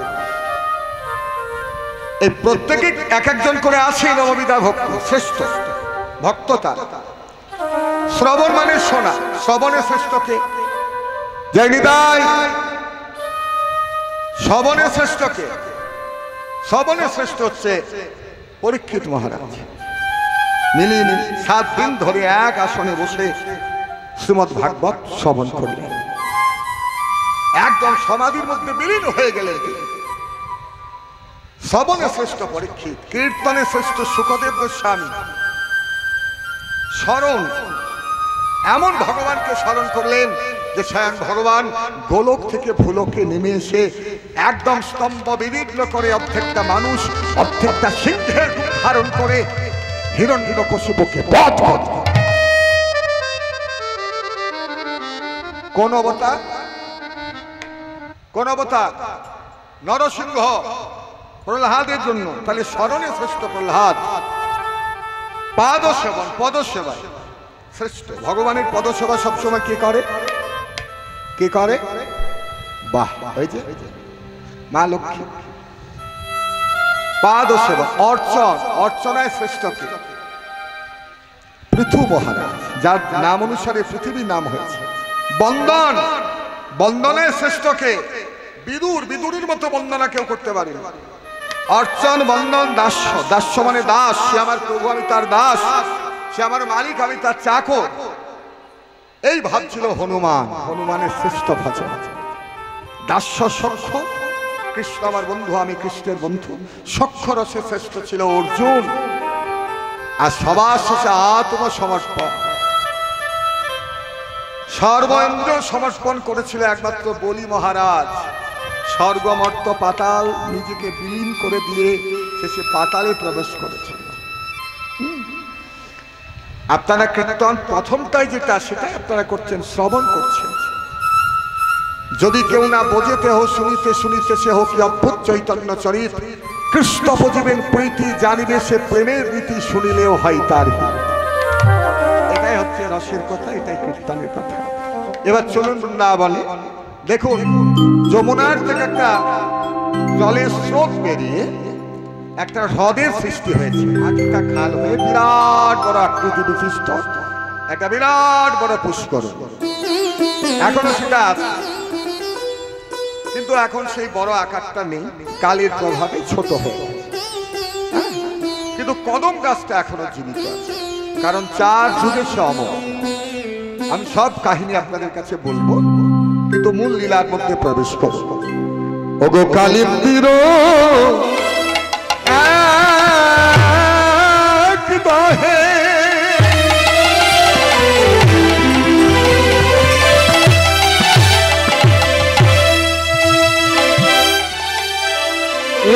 এই প্রত্যেকে এক একজন করে আছে নববিধা ভক্ত, শ্রেষ্ঠ ভক্ত তার। শ্রবণ মানে শোনা, শ্রবণের শ্রেষ্ঠকে জয় নিতাই। শ্রবণের শ্রেষ্ঠকে, শ্রবণের শ্রেষ্ঠ হচ্ছে পরীক্ষিত মহারাজ। মিলিয়ে 7 দিন ধরে এক আসনে বসে শ্রীমদ্ ভাগবত শ্রবণ করলেন, একদম সমাধির মধ্যে বিলীন হয়ে গেলেন। শ্রবণের শ্রেষ্ঠ পরীক্ষিত, কীর্তনের শ্রেষ্ঠ সুখদেব গোস্বামী। স্মরণ, এমন ভগবানকে স্মরণ করলেন যে স্বয়ং ভগবান গোলক থেকে ভূলোকে নেমে এসে একদম স্তম্ভ বিদীর্ণ করে অর্ধেকটা মানুষ, অর্ধেকটা সিংহের রূপ ধারণ করে হিরণ্যকশিপুকে বধ করে। কোন অবতার? কোন অবতার? নরসিংহ প্রহ্লাদের জন্য। তাহলে স্মরণে শ্রেষ্ঠ প্রহ্লাদ। পাদসেবন, পদসেবা শ্রেষ্ঠ। ভগবানের পদসেবা সবসময় কে করে? কে করে? বাহ, হয়েছে মা লক্ষ্মী। পাদসেবা, অর্চন, অর্চনায় শ্রেষ্ঠ কে? পৃথু মহারাজ, যার নাম অনুসারে পৃথিবীর নাম হয়েছে। বন্দন, বন্দনের শ্রেষ্ঠ কে? বিদুর, বিদুরের মতো বন্দনা কেউ করতে পারে না। অর্চন, বন্দন, দাস্য, দাস্য মানে দাস, সে আমার প্রভু, আমি তার দাস, সে আমার মালিক, আমি তার চাকর। এই ভাবছিল হনুমান। হনুমানের শ্রেষ্ঠ ভজন দাস্য সখ্য, কৃষ্ণ আমার বন্ধু, আমি কৃষ্ণের বন্ধু। সখ্য রসে শ্রেষ্ঠ ছিল অর্জুন। আর সবার শেষে আত্মসমর্পণ, সর্বেন্দ্র সমর্পণ করেছিল একমাত্র বলি মহারাজ। স্বর্গমর্ত পাতাল নিজেকে বিলীন করে দিয়ে শেষে পাতালে প্রবেশ করেছিল। আপনারা কীর্তন প্রথমটাই যেটা, সেটাই আপনারা করছেন, শ্রবণ করছেন। যদি কেউ না বোঝেতে হো শুনিতে শুনিতে সে হোক অদ্ভুত চৈতন্য চরিত, কৃষ্ণ বুঝিবেন প্রীতি, জানিবে সে প্রেমের রীতি, শুনিলেও হয় তার হিত। এটাই হচ্ছে রসের কথা, এটাই কীর্তনের কথা। এবার চলুন বৃন্দাবনে। দেখুন যমুনার থেকে একটা জলের স্রোত বেরিয়ে একটা হ্রদের সৃষ্টি হয়েছে, একটা খাল হয়ে বিরাট বড় আকৃতি বিশিষ্ট একটা বিরাট বড় পুষ্কর। এখনো সেটা আছে, কিন্তু এখন সেই বড় আকারটা নেই, কালের প্রভাবে ছোট হয়ে গেছে। কিন্তু কদম গাছটা এখনো জীবিত আছে, কারণ 4 যুগে সে অমর। আমি সব কাহিনী আপনাদের কাছে বলবো, কিন্তু মূল লীলার মধ্যে প্রবেশ করব। ওগো কালিন্দির এক দহে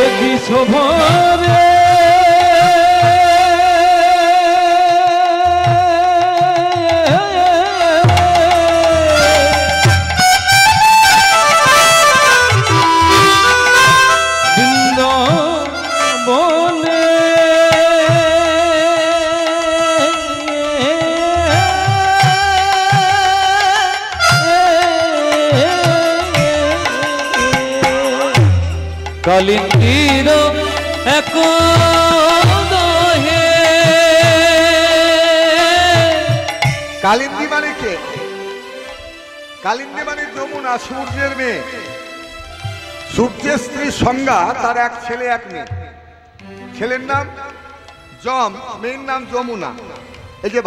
একই শোভরে কালিন্দির এক দহে। কালিন্দী মানে কে? কালিন্দী মানে যমুনা, সূর্যের মেয়ে। সূর্যের স্ত্রী সংজ্ঞা, তার এক ছেলে এক মেয়ে। ছেলের নাম যম, মেয়ের নাম যমুনা। এই যে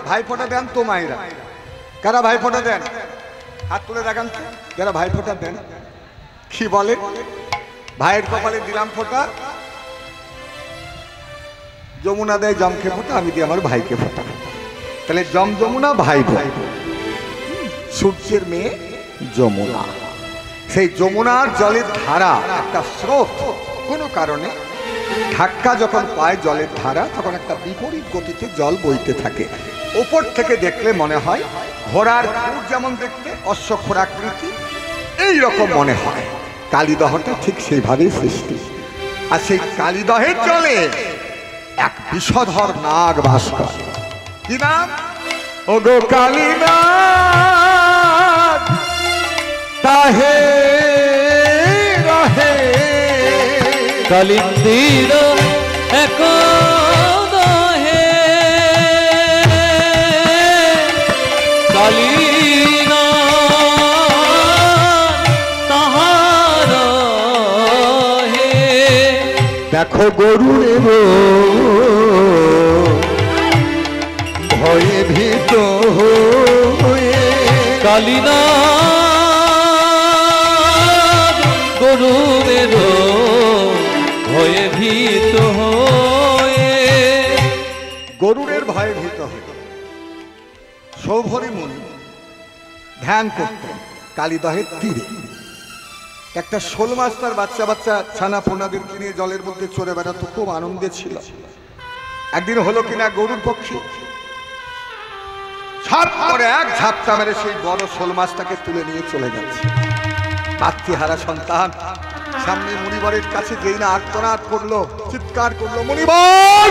ভাইফোঁটা দেন তো মায়েরা, কারা ভাইফোঁটা দেন? হাত তুলে দেখান তো, যারা ভাইফোঁটা দেন। কি বলে? ভাইয়ের কপালে দিলাম ফোঁটা, যমুনা দেয় জমকে ফোঁটা, আমি দিই আমার ভাইকে ফোঁটা। তাহলে জম যমুনা, ভাই ভাই। সূর্যের মেয়ে যমুনা। সেই যমুনার জলের ধারা একটা স্রোত কোনো কারণে ধাক্কা যখন পায় জলের ধারা, তখন একটা বিপরীত গতিতে জল বইতে থাকে। ওপর থেকে দেখলে মনে হয় ঘোড়ার খুর যেমন দেখতে, অশ্বক্ষরাকৃতি এইরকম মনে হয়। কালীদহটা ঠিক সেইভাবেই সৃষ্টি। আর সেই কালীদহের জলে এক বিষধর নাগ বাস করে। কি নাম? ওগো কালীনাগ তাহে রহে। কালিন্দির এক দহে কালিনা তাহার হে। দেখো গরুরে ভয়ে ভীত হয়ে। কালিনা গরুরের ভয়ে ভীত হয়ে। গরুরের ভয়ে ভীত হয়ে সৌভরী মুনি ধ্যান করতেন কালীদহের তীরে। একটা শোল মাছ তার বাচ্চা বাচ্চা ছানা পোনাদের কিনে জলের মধ্যে চড়ে বেড়াতো, খুব আনন্দে ছিল। একদিন হলো কিনা গরুর পক্ষী ঝাপ করে এক ঝাপটা মেরে সেই বড় শোল মাছটাকে তুলে নিয়ে চলে যাচ্ছে। মাতৃহারা সন্তান সামনে মুনিবরের কাছে যেই না আর্তনাদ করলো, চিৎকার করলো, মুনিবর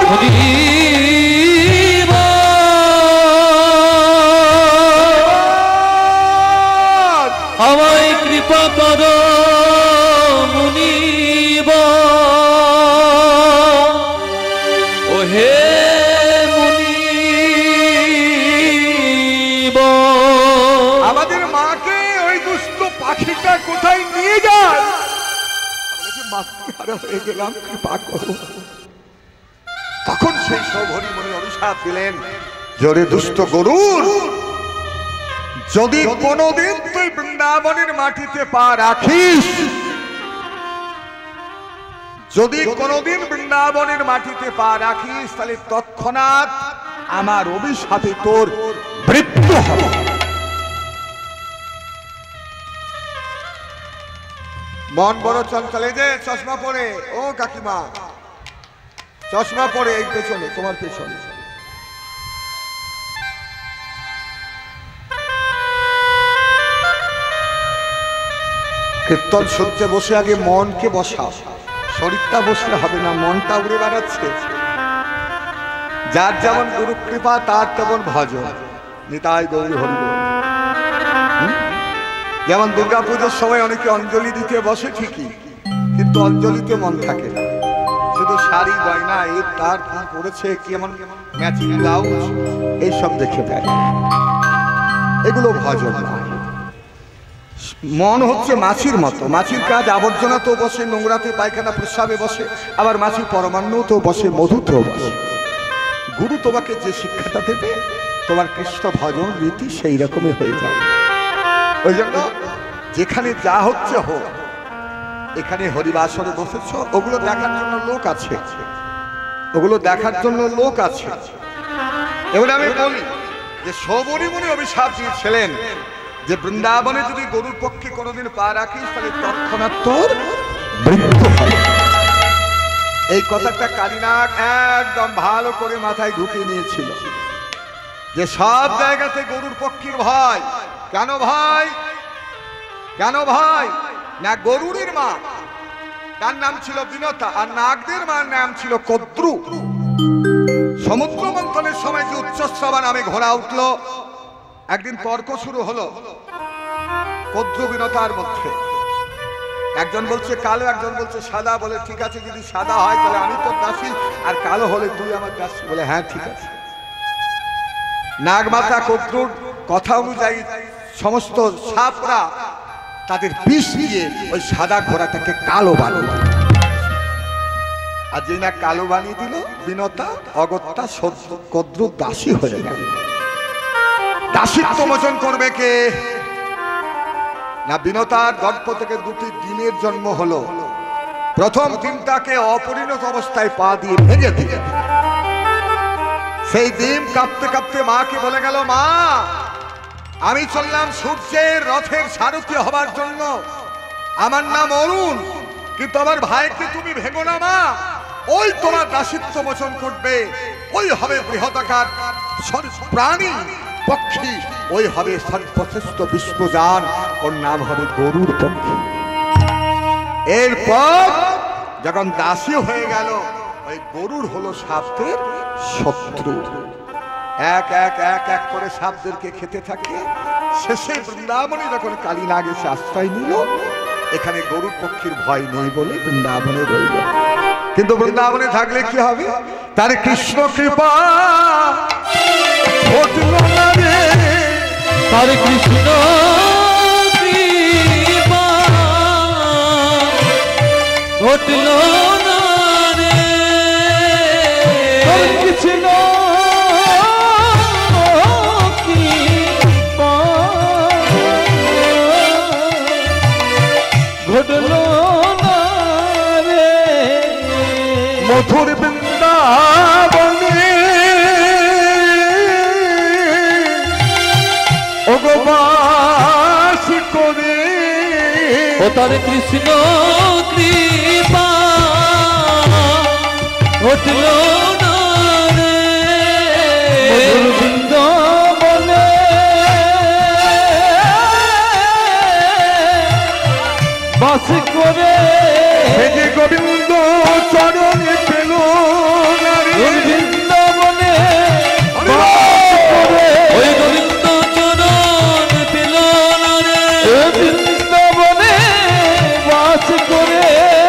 আমায় কৃপা কর মুনিব। ও হে মুনিব, আমাদের মাকে ওই দুষ্ট পাখিটা কোথায় নিয়ে যায়? মাতৃহারা হয়ে গেলাম, কৃপা করো। তখন সেই সৌভরী মুনি অভিশাপ দিলেন, জোরে দুষ্ট গরুর, যদি কোনদিন তুই বৃন্দাবনের মাটিতে পা রাখিস, যদি কোনদিন বৃন্দাবনের মাটিতে পা রাখিস, তাহলে তৎক্ষণাৎ আমার অভিশাপে তোর মৃত্যু হবে। মন বড় চঞ্চল। এই যে চশমা পরে, ও কাকিমা চশমা পরে, এই পেছনে, তোমার পেছনে। কীর্তন সূত্রে বসে আগে মনকে বসাও, শরীরটা বসলে হবে না, মনটা উড়ে বেড়াচ্ছে। যার যেমন গুরু কৃপা তার তেমন ভজন। নিতাই গৌরী হরি বল। যেমন দুর্গা পুজোর সময় অনেকে অঞ্জলি দিতে বসে ঠিকই, কিন্তু অঞ্জলিতে মন থাকে না, শুধু শাড়ি গয়না এই তার কি পড়েছে, কেমন ম্যাচিং ব্লাউজ এইসব দেখে দেয়। এগুলো ভজন নয়। মন হচ্ছে মাছির মতো। মাছির কাজ আবর্জনা তো বসে, নোংরাতে পায়খানা প্রস্রাবে বসে, আবার মাছি পরমান্ন তো বসে, মধুতেও বসে। গুরু তোমাকে যে শিক্ষাটা দেবে, তোমার কৃষ্ণ ভজন রীতি সেই রকমই হয়ে যাবে। ওই জন্য যেখানে যা হচ্ছে হোক, এখানে হরিবাসরে বসেছ, ওগুলো দেখার জন্য লোক আছে, ওগুলো দেখার জন্য লোক আছে। এবার আমি বলি যে সবরী মুনি অভিশাপ দিয়েছিলেন যে বৃন্দাবনে যদি গরুর পক্ষে কোনোদিন পা রাখিস তাহলে তৎক্ষণাৎ তোর মৃত্যু হবে। এই কথাটা কালীনাগ একদম ভালো করে মাথায় ঢুকিয়ে নিয়েছিল যে সব জায়গাতে গরুর পক্ষীর ভয়। কেন ভাই? কেন ভাই? না গরুরের মা তার নাম ছিল বিনতা, আর নাগদের মার নাম ছিল কদ্রু। সমুদ্র মন্থনের সময় যে উচ্চস্রবা নামে ঘোড়া উঠলো, একদিন তর্ক শুরু হলো কদ্রু বিনতার মধ্যে। একজন বলছে কালো, একজন বলছে সাদা। বলে ঠিক আছে, যদি সাদা হয় তাহলে আমি তোর দাসী, আর কালো হলে তুই আমার দাসী। বলে হ্যাঁ ঠিক আছে। নাগমাতা কদ্রুর কথা অনুযায়ী সমস্ত সাপরা তাদের বিষ দিয়ে ওই সাদা ঘোড়াটাকে কালো বানালো। আর যে না কালো বানিয়ে দিল, বিনতা অগত্যা কদ্রুর দাসী হয়ে গেল। দাসিত্ব মোচন করবে কে? না বিনতার গর্ভ থেকে দুটি ডিমের জন্ম হলো। প্রথম ডিমটাকে অপরিণত অবস্থায় পা দিয়ে ভেঙে দিল। সেই ডিম কাঁপতে কাঁপতে মাকে বলে গেল, মা আমি চললাম সূর্যের রথের সারথি হবার জন্য, আমার নাম অরুণ, কিন্তু আমার ভাইকে তুমি ভেঙো না মা। ওই তোমার দাসিত্ব মোচন করবে, ওই হবে বৃহদাকার প্রাণী পক্ষী, ওই হবে সর্বশ্রেষ্ঠ বিশ্বযান, ওর নাম হবে গরুর পক্ষী। এরপর যখন দাসী হয়ে গেল, ওই গরুর হলো সাপদের শত্রু। এক এক এক এক করে সাপদেরকে খেতে থাকে। শেষে বৃন্দাবনে যখন কালীনাগ এসে আশ্রয় নিল, এখানে গরুর পক্ষীর ভয় নেই বলে বৃন্দাবনে রইল। কিন্তু বৃন্দাবনে থাকলে কি হবে? তার কৃষ্ণ কৃপা ঘটল না রে, তার কৃষ্ণ কৃপা ঘটল না রে, তার কৃষ্ণ কৃপা ঘটল না রে। মধুর বৃন্দাবনে বাস করে, ও তার কৃষ্ণ কৃপা ঘটল না রে, বৃন্দাবনে বাস করে, যে গোবিন্দ চরণে পেল না রে, বৃন্দাবনে ওই গোবিন্দ চরণ পেল না রে, বৃন্দাবনে বাস করে,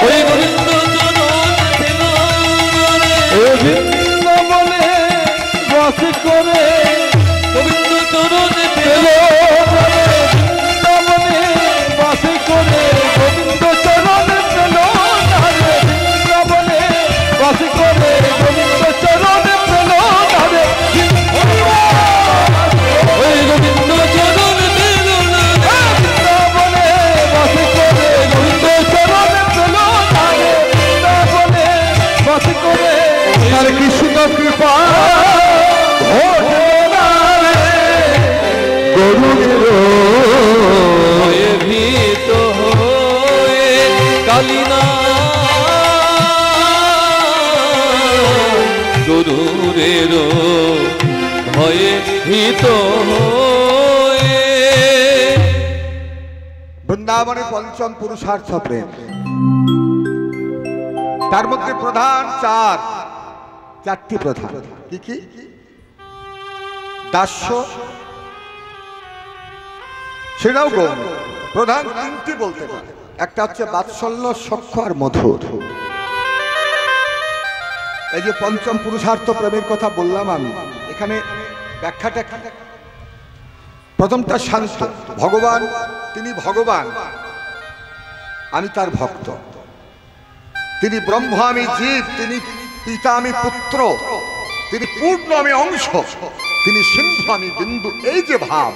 ওই গোবিন্দ চরণ পেল না রে, বৃন্দাবনে বাস করে, গোবিন্দ চরণ পেল না রে, বৃন্দাবনে বাস করে, গোবিন্দ চরণ পেল না রে, বৃন্দাবনে বাস করে, গোবিন্দ চরণ পেল না রে, ওই গোবিন্দ চরণ পেল না রে, বৃন্দাবনে বাস করে, গোবিন্দ চরণ পেল না রে, বৃন্দাবনে বাস করে, তার কৃষ্ণ কৃপা ঘটল না রে, গরুর হয়ে ভীত হয়ে কালীনাগ, গরুরের ভয়ে ভীত হয়ে। বৃন্দাবনে পঞ্চম পুরুষার্থ প্রেম। তার মধ্যে প্রধান চারটি প্রধান। কি কি? দাস্য, সেটাও গৌণ। প্রধান তিনটি বলতে পারে। একটা হচ্ছে বাৎসল্য, সখ্য আর মধুর। এই যে পঞ্চম পুরুষার্থ প্রেমের কথা বললাম আমি, এখানে ব্যাখ্যাটা কি? প্রথমটা শান্ত। ভগবান, তিনি ভগবান, আমি তার ভক্ত। তিনি ব্রহ্ম, আমি জীব। তিনি পিতা, আমি পুত্র। তিনি পূর্ণ, আমি অংশ। তিনি সিন্ধু, আমি বিন্দু। এই যে ভাব,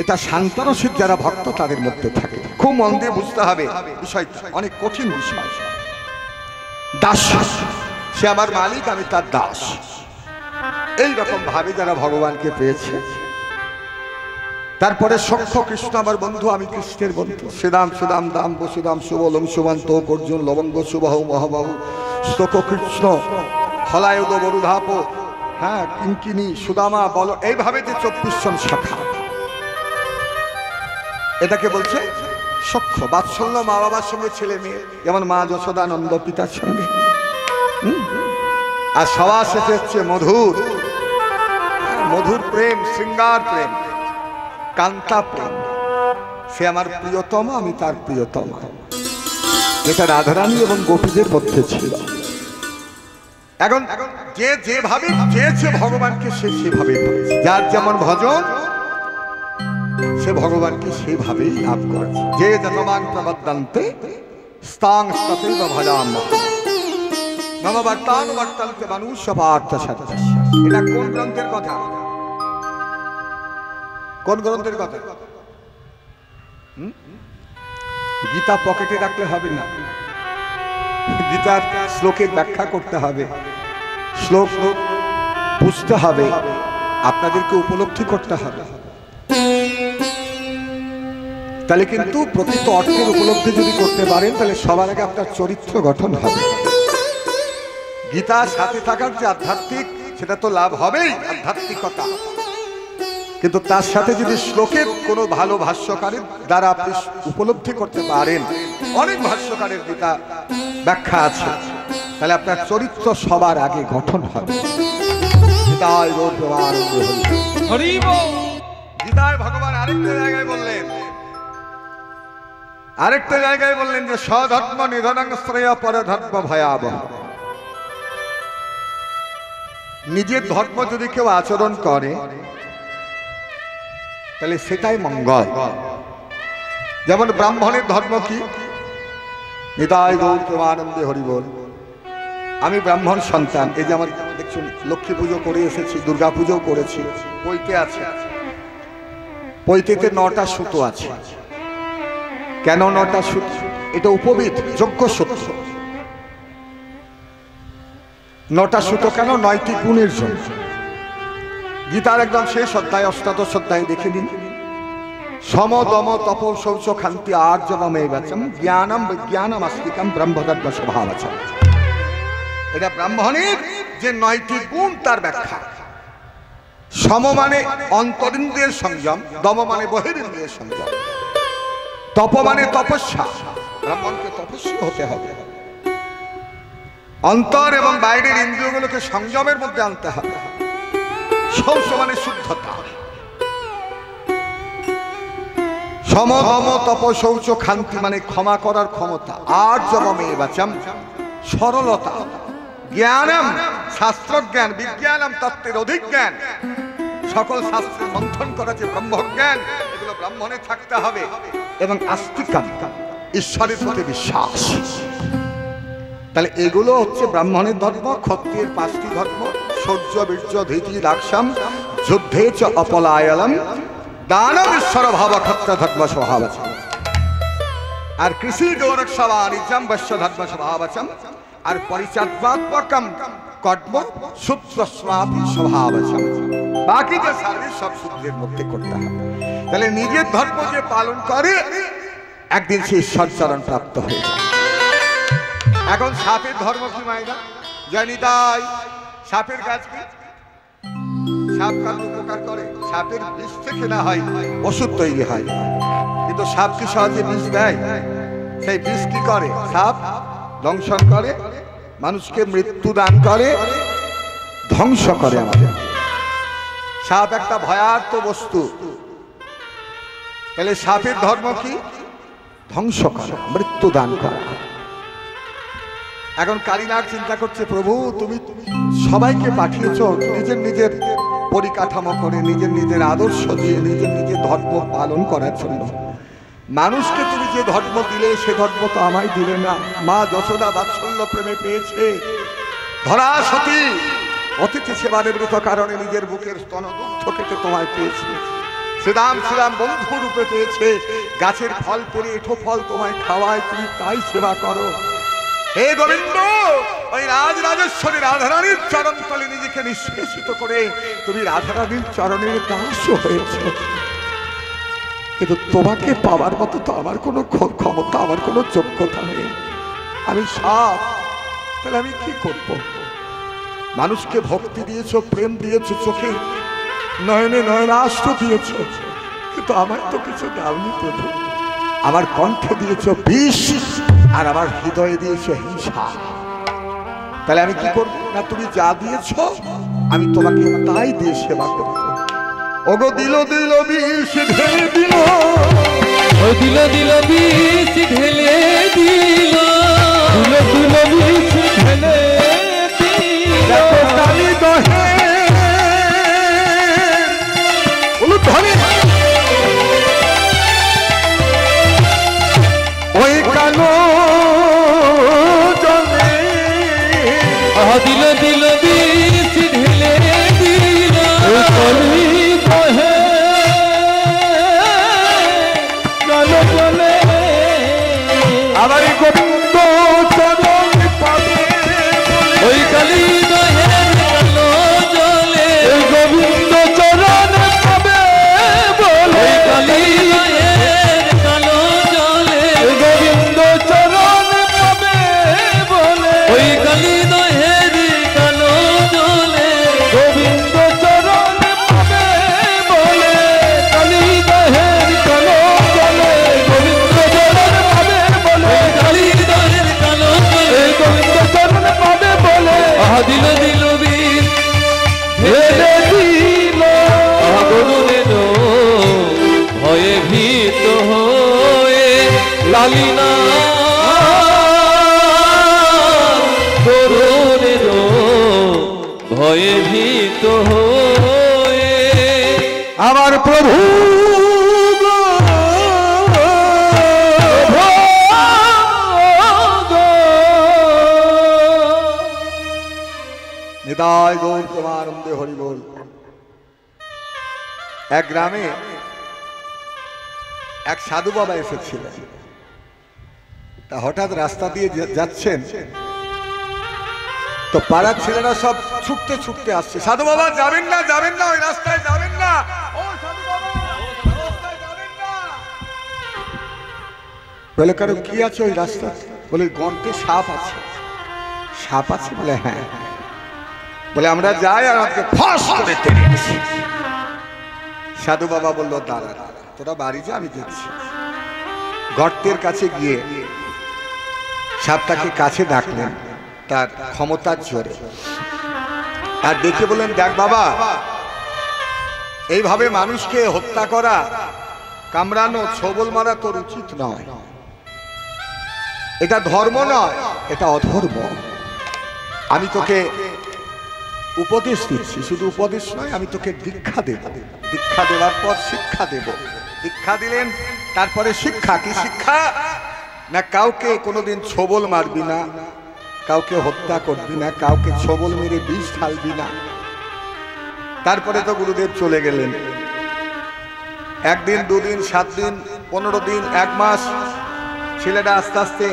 এটা শান্তরসিক যারা ভক্ত তাদের মধ্যে থাকে। খুব মন দিয়ে বুঝতে হবে বিষয়টা, অনেক কঠিন বিষয়। দাস, সে আমার মালিক, আমি তার দাস। এইরকম ভাবে যারা ভগবানকে পেয়েছে। তারপরে সখ্য, কৃষ্ণ আমার বন্ধু, আমি কৃষ্ণের বন্ধু। শ্রীরাম সুদাম দাম বসুদাম সুবলম সুমন্ত অর্জুন লবঙ্গ সুবাহু মহাবাহু স্তোক কৃষ্ণ হলায়ুদ বরুধাপ, হ্যাঁ, কিঙ্কিনী সুদামা বল, এইভাবে যে 24 জন শাখা, এটাকে বলছে সখ্য। বাৎসল্য, মা বাবার সঙ্গে ছেলে মেয়ে, যেমন মা যশোদানন্দ পিতার সঙ্গে। আর সবার শেষে হচ্ছে মধুর, মধুর প্রেম, শৃঙ্গার প্রেম, কান্তা প্রেম। সে আমার প্রিয়তম, আমি তার প্রিয়তম, যেটা রাধারানী এবং গোপীদের মধ্যে ছিল। এখন যে যেভাবে চেয়েছে ভগবানকে, সে সেভাবে পেয়েছে। যার যেমন ভজন, সে ভগবানকে সেইভাবেই লাভ করেছে। যে যতমান প্রবর্তন্তে স্তাং স্ততৈব ভজাম্যহম মম বর্তানুবর্তন্তে মনুষ্যপার্থ সত্যস্য। এটা কোন গ্রন্থের কথা? কোন গ্রন্থের কথা? গীতা পকেটে রাখলে হবে না, গীতার শ্লোকের ব্যাখ্যা করতে হবে, শ্লোক বুঝতে হবে, আপনাদেরকে উপলব্ধি করতে হবে। তাহলে কিন্তু প্রকৃত অর্থের উপলব্ধি যদি করতে পারেন, তাহলে সবার আগে আপনার চরিত্র গঠন হবে। গীতার সাথে থাকার যে আধ্যাত্মিক, সেটা তো লাভ হবেই, আধ্যাত্মিকতা। কিন্তু তার সাথে যদি শ্লোকের কোনো ভালো ভাষ্যকারের দ্বারা আপনি উপলব্ধি করতে পারেন, অনেক ভাষ্যকারের গীতা ব্যাখ্যা আছে, তাহলে আপনার চরিত্র সবার আগে গঠন হবে। গীতায় ভগবান আরেকটা জায়গায় বললেন যে স্বধর্ম নিধনাং শ্রেয় পরধর্ম ভয়াবহ। নিজের ধর্ম যদি কেউ আচরণ করে, তাহলে সেটাই মঙ্গল। যেমন ব্রাহ্মণের ধর্ম কি? নিতাই গৌর প্রেমানন্দে হরি বল। আমি ব্রাহ্মণ সন্তান। এই যে আমার দেখুন, লক্ষ্মী পুজো করে এসেছি, দুর্গা পুজো করেছি, পৈতে আছে। পৈতেতে 9টা সুতো আছে। কেন 9টা সুতো? এটা উপবিদ, যোগ্য সূত্র। 9টা সুতো কেন? 9টি গুণের জন্য। গীতার একদম শেষ অধ্যায়, অষ্টাদশ অধ্যায় দেখে নিন। সম দম তপ শৌচ খান্তি আর্জবমে বাচম জ্ঞানম বিজ্ঞানম আস্তিকম ব্রহ্মদত্ত স্বভাবচম। এটা ব্রাহ্মণের যে 9টি গুণ, তার ব্যাখ্যা। সম মানে অন্তরিন্দ্রিয়ের সংযম, দম মানে বহিরিন্দ্রিয়ের সংযম, তপ মানে তপস্যা, ব্রাহ্মণকে তপস্বী হতে হবে। অন্তর এবং বাইরের ইন্দ্রিয়গুলোকে সংযমের মধ্যে আনতে হবে। শৌচ মানে শুদ্ধতা। সম দম তপ শৌচ খান্তি মানে ক্ষমা করার ক্ষমতা। আর্জবমে বাচম সরলতা। জ্ঞানম শাস্ত্রজ্ঞান, বিজ্ঞানম তত্ত্বের অধিজ্ঞান, সকল শাস্ত্রের মন্থন করা যে ব্রহ্মজ্ঞান, এগুলো ব্রাহ্মণে থাকতে হবে। এবং আস্তিকম, ঈশ্বরের প্রতি বিশ্বাস। তাহলে এগুলো হচ্ছে ব্রাহ্মণের ধর্ম। ক্ষত্রিয়ের 5টি ধর্ম: শৌর্য বীর্য ধৃতি দাক্ষাম যুদ্ধে চ অপলায়নম দানম ঈশ্বর ভাব ক্ষত্র ধর্ম স্বভাবচম। আর কৃষি গৌরক্ষা বাণিজ্যম বৈশ্য ধর্ম স্বভাবচম। আর পরিচার্যাত্মকম কর্ম সূত্রস্মাপি স্বভাবচম। বাকি যে সার্ভিস সব সূত্রের মধ্যে করতে হবে। তাহলে নিজের ধর্ম যে পালন করে, একদিন সে ঈশ্বর চরণ প্রাপ্ত হয়ে যায়। এখন সাপের ধর্ম কি মায়েরা? জানিতাই সাপের কাজ কি? সাপ কার উপকার করে? সাপের বিষ থেকে না হয় ওষুধ তৈরি হয়, কিন্তু সাপ কি সহজে বিষ দেয়? সেই বিষ কি করে? সাপ দংশন করে, মানুষকে মৃত্যু দান করে, ধ্বংস করে। আমাদের সাপ একটা ভয়ার্ত বস্তু, তাহলে সাপের ধর্ম কি? ধ্বংস করা, মৃত্যু দান করা। এখন কালীনাগ চিন্তা করছে, প্রভু তুমি সবাইকে পাঠিয়েছ নিজের নিজের পরিকাঠামো করে, নিজের নিজের আদর্শ দিয়ে, নিজের নিজের ধর্ম পালন করার জন্য। মানুষকে তুমি যে ধর্ম দিলে সে ধর্ম তো আমায় দিলে না। মা যশোদা বাৎসল্য প্রেমে পেয়েছে, ধরা সতী অতিথি সেবা নিবৃত কারণে নিজের বুকের স্তনদুগ্ধ খেতে তোমায় পেয়েছে। শ্রীরাম শ্রীরাম বন্ধু রূপে পেয়েছে, গাছের ফল পেরে এঠো ফল তোমায় খাওয়ায়, তুমি তাই সেবা করো। হে গোবিন্দ, ওই রাজরাজেশ্বরী রাধারানীর চরণ তলে নিজেকে নিষ্পেষিত করে তুমি রাধারানীর চরণের দাস হয়েছে। কিন্তু তোমাকে পাওয়ার মতো তো আমার কোনো ক্ষমতা, আমার কোনো যোগ্যতা নেই। আমি সাপ, তাহলে আমি কি করব? মানুষকে ভক্তি দিয়েছ, প্রেম দিয়েছ, চোখে নয়নে নয়নাস্ত্র দিয়েছ, কিন্তু আমার তো কিছু দাওনি প্রভু। আমার কণ্ঠে দিয়েছ বিষ, আর আমার হৃদয়ে দিয়েছ হিংসা। তাহলে আমি কি করব? না তুমি যা দিয়েছ আমি তোমাকে তাই দিয়ে সেবা করব। ওগো দিল দিল বিষ ঢেলে দিল, ও দিল দিল বিষ ঢেলে দিল, দিল দিল বিষ ঢেলে দিল। কালী দহে ধরে ওই কালো জলে, দিল দিল বিষ ঢেলে দিল, কলি দহে কালো জলে। আবার গোবিন্দ চরণ পাবে, ওই কালি দহের কালো জলে, গোবিন্দ চরণ পাবে বলে, ওই কালি দহের কালো জলে, গোবিন্দ চরণ পাবে বলে, ওই কালি দহের কালো জলে, গোবিন্দ চরণ পাবে বলে, কালি দহের কালো জলে, গোবিন্দ চরণ পাবে বলে, কালি দহের কালো জলে, গোবিন্দ চরণ পাবে বলে। দিল দিল বীর ঢেলে দিল, গরুরের ভয়ে ভীত হয়ে লালিনা, গরুরের ভয়ে ভীত হয়ে আমার প্রভু নিতাই গৌর প্রেমানন্দে হরি বল। এক গ্রামে এক সাধু বাবা এসেছিলেন। তা হঠাৎ রাস্তা দিয়ে যাচ্ছেন, তো পাড়ার ছেলেরা সব ছুটতে ছুটতে আসছে, সাধু বাবা যাবেন না, যাবেন না, ওই রাস্তায় যাবেন না, ও সাধু বাবা ওই রাস্তায় যাবেন না। বলে কারো কি আছে ওই রাস্তা? বলে গর্তে সাপ আছে। সাপ আছে? বলে হ্যাঁ। বলে আমরা যাই আর আমাকে ফস করে টেনে নিয়েছি। সাধু বাবা বলল দাঁড়া, তোরা বাড়ি যা, আমি যাচ্ছি। গর্তের কাছে গিয়ে সাপটাকে কাছে ডাকলেন তার ক্ষমতার জোরে, আর দেখে বললেন দেখ বাবা, এইভাবে মানুষকে হত্যা করা, কামড়ানো, ছোবল মারা তোর উচিত নয়। এটা ধর্ম নয়, এটা অধর্ম। আমি তোকে উপদেশ দিচ্ছি, শুধু উপদেশ নয়, আমি তোকে দীক্ষা দেব। দীক্ষা দেওয়ার পর শিক্ষা দেব। দীক্ষা দিলেন, তারপরে শিক্ষা। কি শিক্ষা? না কাউকে কোনোদিন ছোবল মারবি না, কাউকে হত্যা করবি না, কাউকে ছোবল মেরে বিষ ঢালবি না। তারপরে তো গুরুদেব চলে গেলেন। একদিন, দুদিন, 7 দিন, 15 দিন, 1 মাস, ছেলেটা আস্তে আস্তে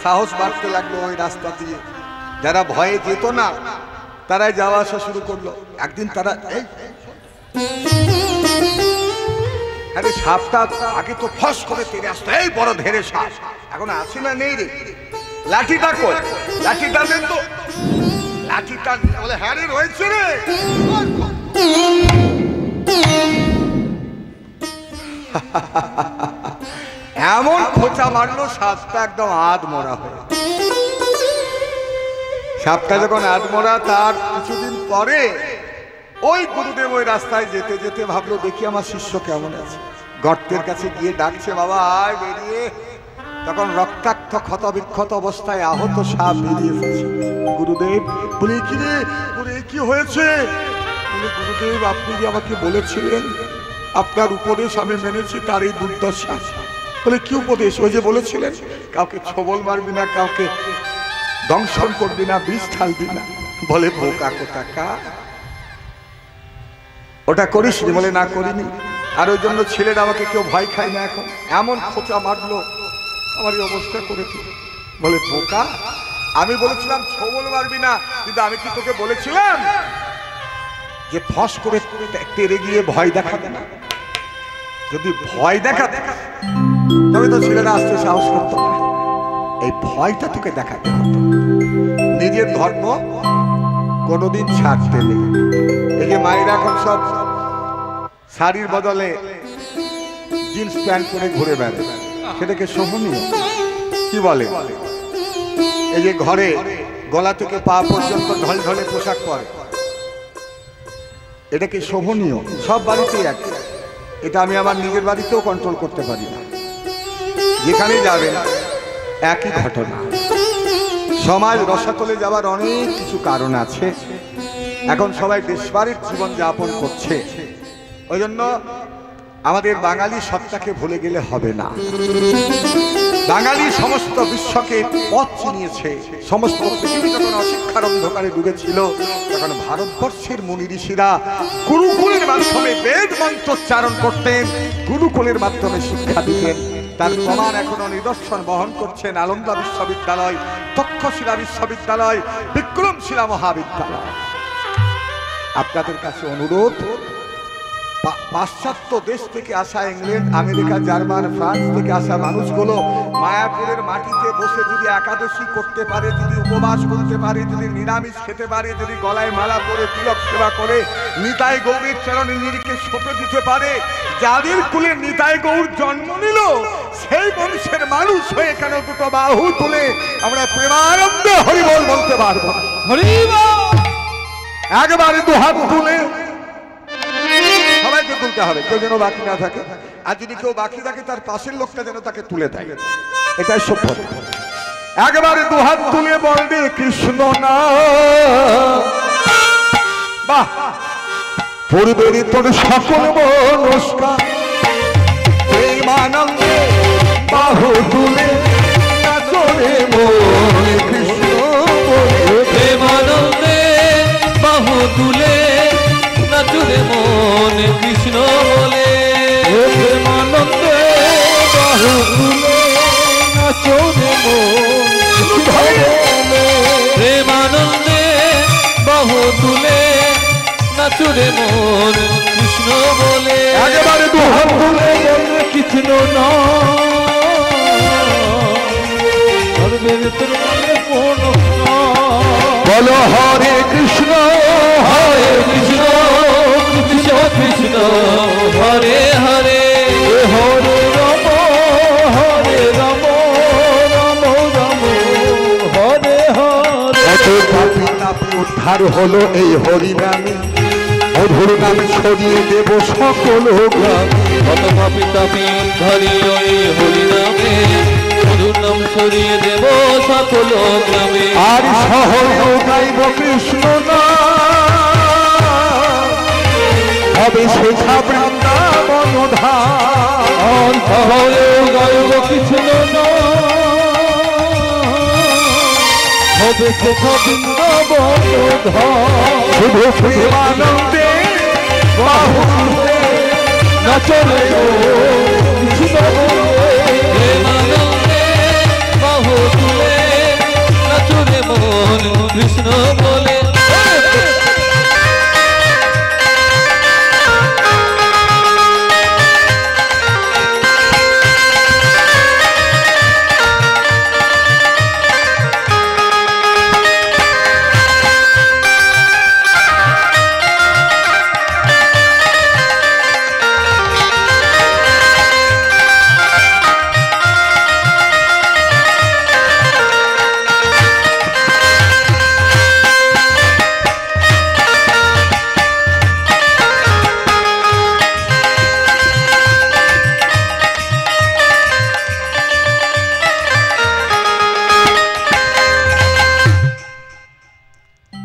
সাহস বাড়তে লাগলো ওই রাস্তা দিয়ে। যারা ভয়ে যেত না তারাই যাওয়া আসা শুরু করলো। একদিন তারা আরে সাপটা আগে তো ফস করে তেড়ে আসতো, এই বড় ধেরে সাপ, এখন আছে না নেই রে? লাঠিটা কই? লাঠিটা দেন তো। লাঠিটা বলে হ্যাঁ রে রয়েছে রে। এমন খোঁচা মারলো সাপটা একদম আধ মরা হয়ে। সাপটা যখন আধমরা, তার কিছুদিন পরে ওই গুরুদেব ওই রাস্তায় যেতে যেতে ভাবলো দেখি আমার শিষ্য কেমন আছে। গর্তের কাছে গিয়ে ডাকছে, বাবা আয় বেরিয়ে। তখন রক্তাক্ত ক্ষত বিক্ষত অবস্থায় আহত সাপ বেরিয়ে এসেছে। গুরুদেব বলে কি রে, বলে কি হয়েছে? বলে গুরুদেব আপনি যে আমাকে বলেছিলেন আপনার উপদেশ আমি মেনেছি, তার এই দুর্দশা। বলে কি উপদেশ? ওই যে বলেছিলেন কাউকে ছবল মারবি না, কাউকে দংশন করবি না, বিষ ঢালবি না। বলে বোকা কোথাকা, ওটা করিস নি? বলে না করিনি। আর ওই জন্য ছেলেরা আমাকে কেউ ভয় খায় না এখন, এমন খোঁচা মারলো আমার এই অবস্থা করে দিল। বলে বোকা, আমি বলেছিলাম ছবল মারবি না, কিন্তু আমি কি তোকে বলেছিলাম যে ফস করে তেরে গিয়ে ভয় দেখাবে না? যদি ভয় দেখাতে তবে তো ছেলেরা আসতে সাহস করতো না। এই ভয়টা তোকে দেখাতে হতো। নিজের ধর্ম কোনোদিন ছাড়তে নেই। এই যে মায়েরা এখন সব শাড়ির বদলে জিন্স প্যান্ট পরে ঘুরে বেড়ায়, সেটাকে শোভনীয় কি বলে? এই যে ঘরে গলা থেকে পা পর্যন্ত ঢলঢলে পোশাক পরে, এটা কি শোভনীয়? সব বাড়িতেই এক। এটা আমি আমার নিজের বাড়িতেও কন্ট্রোল করতে পারি না। যেখানে যাবেন একই ঘটনা। সমাজ রসাতলে যাওয়ার অনেক কিছু কারণ আছে। এখন সবাই দেশবাড়ির জীবন যাপন করছে, ওই জন্য আমাদের বাঙালি সত্তাকে ভুলে গেলে হবে না। বাঙালি সমস্ত বিশ্বকে পথ চিনিয়েছে। সমস্ত পৃথিবী যখন অশিক্ষার অন্ধকারে ডুবেছিল, তখন ভারতবর্ষের মুনি ঋষিরা গুরুকুলের মাধ্যমে বেদ মন্ত্রোচ্চারণ করতেন, গুরুকুলের মাধ্যমে শিক্ষা দিতেন। তার প্রমাণ এখনো নিদর্শন বহন করছে নালন্দা বিশ্ববিদ্যালয়, তক্ষশিলা বিশ্ববিদ্যালয়, বিক্রমশিলা মহাবিদ্যালয়। আপনাদের কাছে অনুরোধ, পাশ্চাত্য দেশ থেকে আসা, ইংল্যান্ড, আমেরিকা, জার্মান, ফ্রান্স থেকে আসা মানুষগুলো মায়াপুরের মাটিতে বসে যদি একাদশী করতে পারে, যদি উপবাস করতে পারে, যদি নিরামিষ খেতে পারে, যদি গলায় মালা পরে তিলক সেবা করে নিতাই গৌরের চরণে নিজেকে সঁপে দিতে পারে, যাদের কুলে নিতাই গৌর জন্ম নিল সেই বংশের মানুষ হয়ে কেন দুটো বাহু তুলে আমরা প্রেমানন্দে হরিবল বলতে পারবো? হরিবল একবারে দুহাত তুলে সবাইকে তুলতে হবে, কেউ যেন বাকি না থাকে। আর যদি কেউ বাকি থাকে তার পাশের লোকটা যেন তাকে তুলে দেয়, এটাই সভ্য। একবারে দুহাত তুলে বলবে কৃষ্ণ না। বাহ, পরিবেরি তোর সকল নমস্কার, প্রেমানন্দে বাহু তুলে নাচরে মন কৃষ্ণ বলে। প্রেমানন্দে বাহু তুলে নাচরে মন কৃষ্ণ বলে। প্রেমানন্দে বাহু তুলে নাচরে মন কৃষ্ণ বলে। প্রেমানন্দে বাহু তুলে নাচরে মন কৃষ্ণ বলে। একেবারে দুহাত তুলে বলবে কৃষ্ণ না, বলো হরে কৃষ্ণ হরে কৃষ্ণ কৃষ্ণ কৃষ্ণ হরে হরে, হরে রাম হরে রাম রাম রাম হরে হরে। উদ্ধার হলো এই হরি নামে, মধুর নাম ছড়িয়ে দেব সকল গ্রামে। কত পাপি তাপি ধরি ওই হরি নামে, মধুর নাম ছড়িয়ে দেব সকল গ্রামে। আর শহর গাইব কৃষ্ণ নাম, হবে শেখা বৃন্দাবন ধাম। শহরে গাইব কৃষ্ণ হবে শেখা বৃন্দাবন ধাম। শুধু প্রেমানন্দে বাহু তুলে নাচরে কৃষ্ণ বলে। প্রেমানন্দে বাহু তুলে নাচরে মন কৃষ্ণ বলে।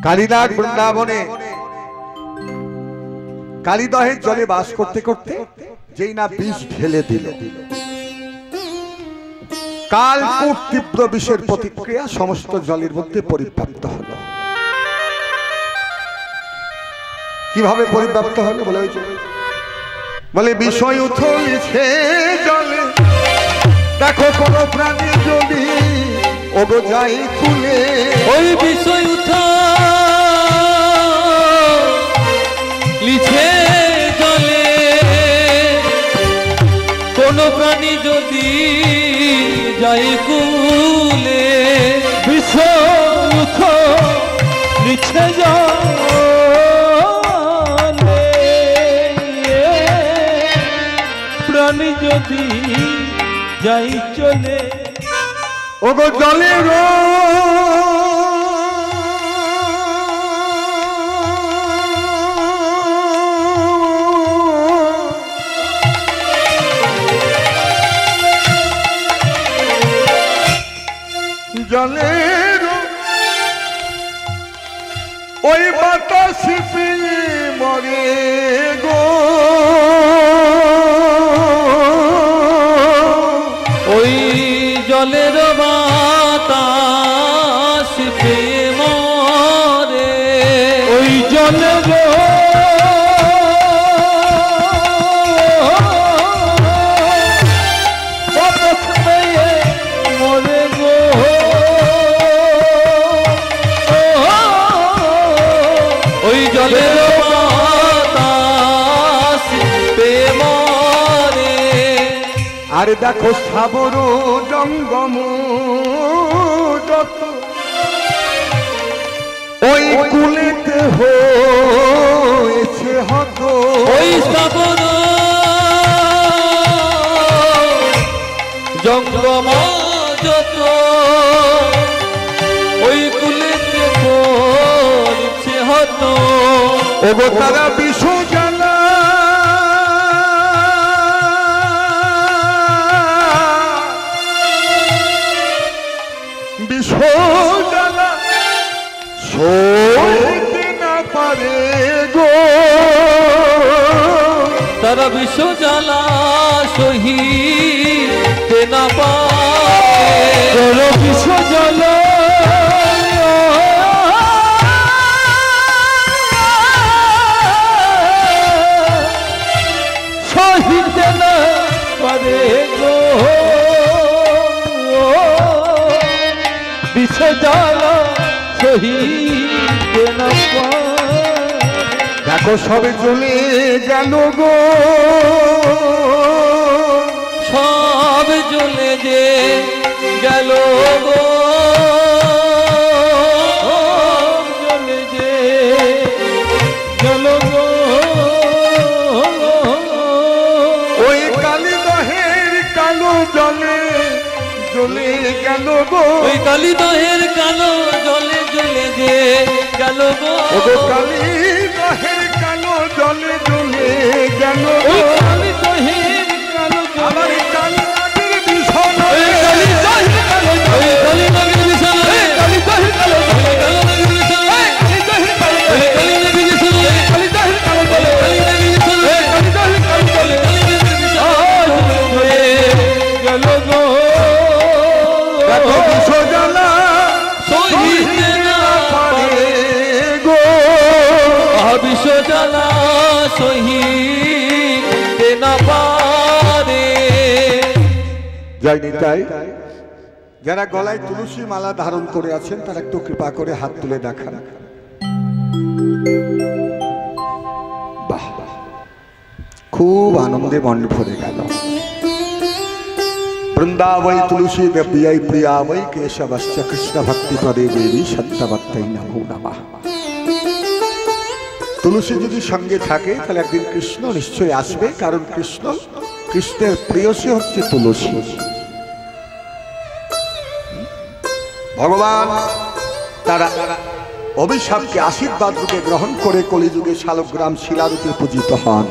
কালীনাথ বৃন্দাবনে কালীদহের জলে বাস করতে করতে যেই না বিষ ঢেলে দিল, কালকূট তীব্র বিষের প্রতিক্রিয়া সমস্ত জলের মধ্যে পরিব্যাপ্ত হলো। কিভাবে পরিব্যাপ্ত হলো বলে বিষয় উথলিছে জলে, দেখো কোন প্রাণী যদি ওগো যাই কুলে। ওই বিষয় উথলিছে জলে, কোন প্রাণী যদি যাই কুলে। বিষয় উথলিছে জলে, প্রাণী যদি যাই চলে। ওগো জলের জলের ওই বাতাস পেয়ে মরে গো, ওই জলের বাতাস পেয়ে মরে। ওই জলের বাতাস পেয়ে মরে গো, ওই জলের বাতাস পেয়ে মরে। আর দেখো স্থাবর জঙ্গম যত ওই কুলেতে হয়েছে হত। ওই স্থাবর জঙ্গম যত ওই কুলেতে হয়েছে হত। ওগো তারা বিষ জ্বালা বিষ জ্বালা সইতে না পারে গো, তারা বিষ জ্বালা সহিতে না পারে। বিষ জ্বালা সহিতে না পারে গো, বিষ জ্বালা সহিতে না পারে। দেখো সবে চলে গেল গো, সব জ্বলে যে গেল গো, জ্বলে যে গেল গো। ওই কালীদহের কালো জলে জ্বলে গেল গো, ওই কালীদহের কালো জলে জ্বলে যে গেল গো। ওগো কালীদহের কালো জলে জ্বলে গেল গো। ওই কালীদহের কালো আমার কালীনাথের ভীষণ ওই কালীদহের কালো ওই কালীনাথের ভীষণ ওই কালীদহের কালো ওই কালীনাথের ভীষণ ওই কালীদহের কালো ওই কালীনাথের ভীষণ ওই কালীদহের কালো ওই কালীনাথের ভীষণ ওই কালীদহের কালো ওই কালীনাথের ভীষণ গেল গো। দেখো বিষ জ্বালা সহিতে না পারে গো, বিষ জ্বালা সহিতে না পারে। যায়নি তাই যারা গলায় তুলসী মালা ধারণ করে আছেন তারা একটু কৃপা করে হাত তুলে দেখান। বাহ, খুব আনন্দে মন ভরে গেল। বৃন্দাবৈ তুলসী দেব্যাই প্রিয়াবৈ কেশবশ্চ কৃষ্ণ ভক্তি পদে দেবী সত্যবত্তৈ নমো নমঃ। তুলসী যদি সঙ্গে থাকে তাহলে একদিন কৃষ্ণ নিশ্চয়ই আসবে, কারণ কৃষ্ণের প্রিয়সী হচ্ছে তুলসী। ভগবান তারা অভিশাপকে আশীর্বাদ রূপে গ্রহণ করে কলিযুগে শালগ্রাম শিলারূপে পূজিত হন।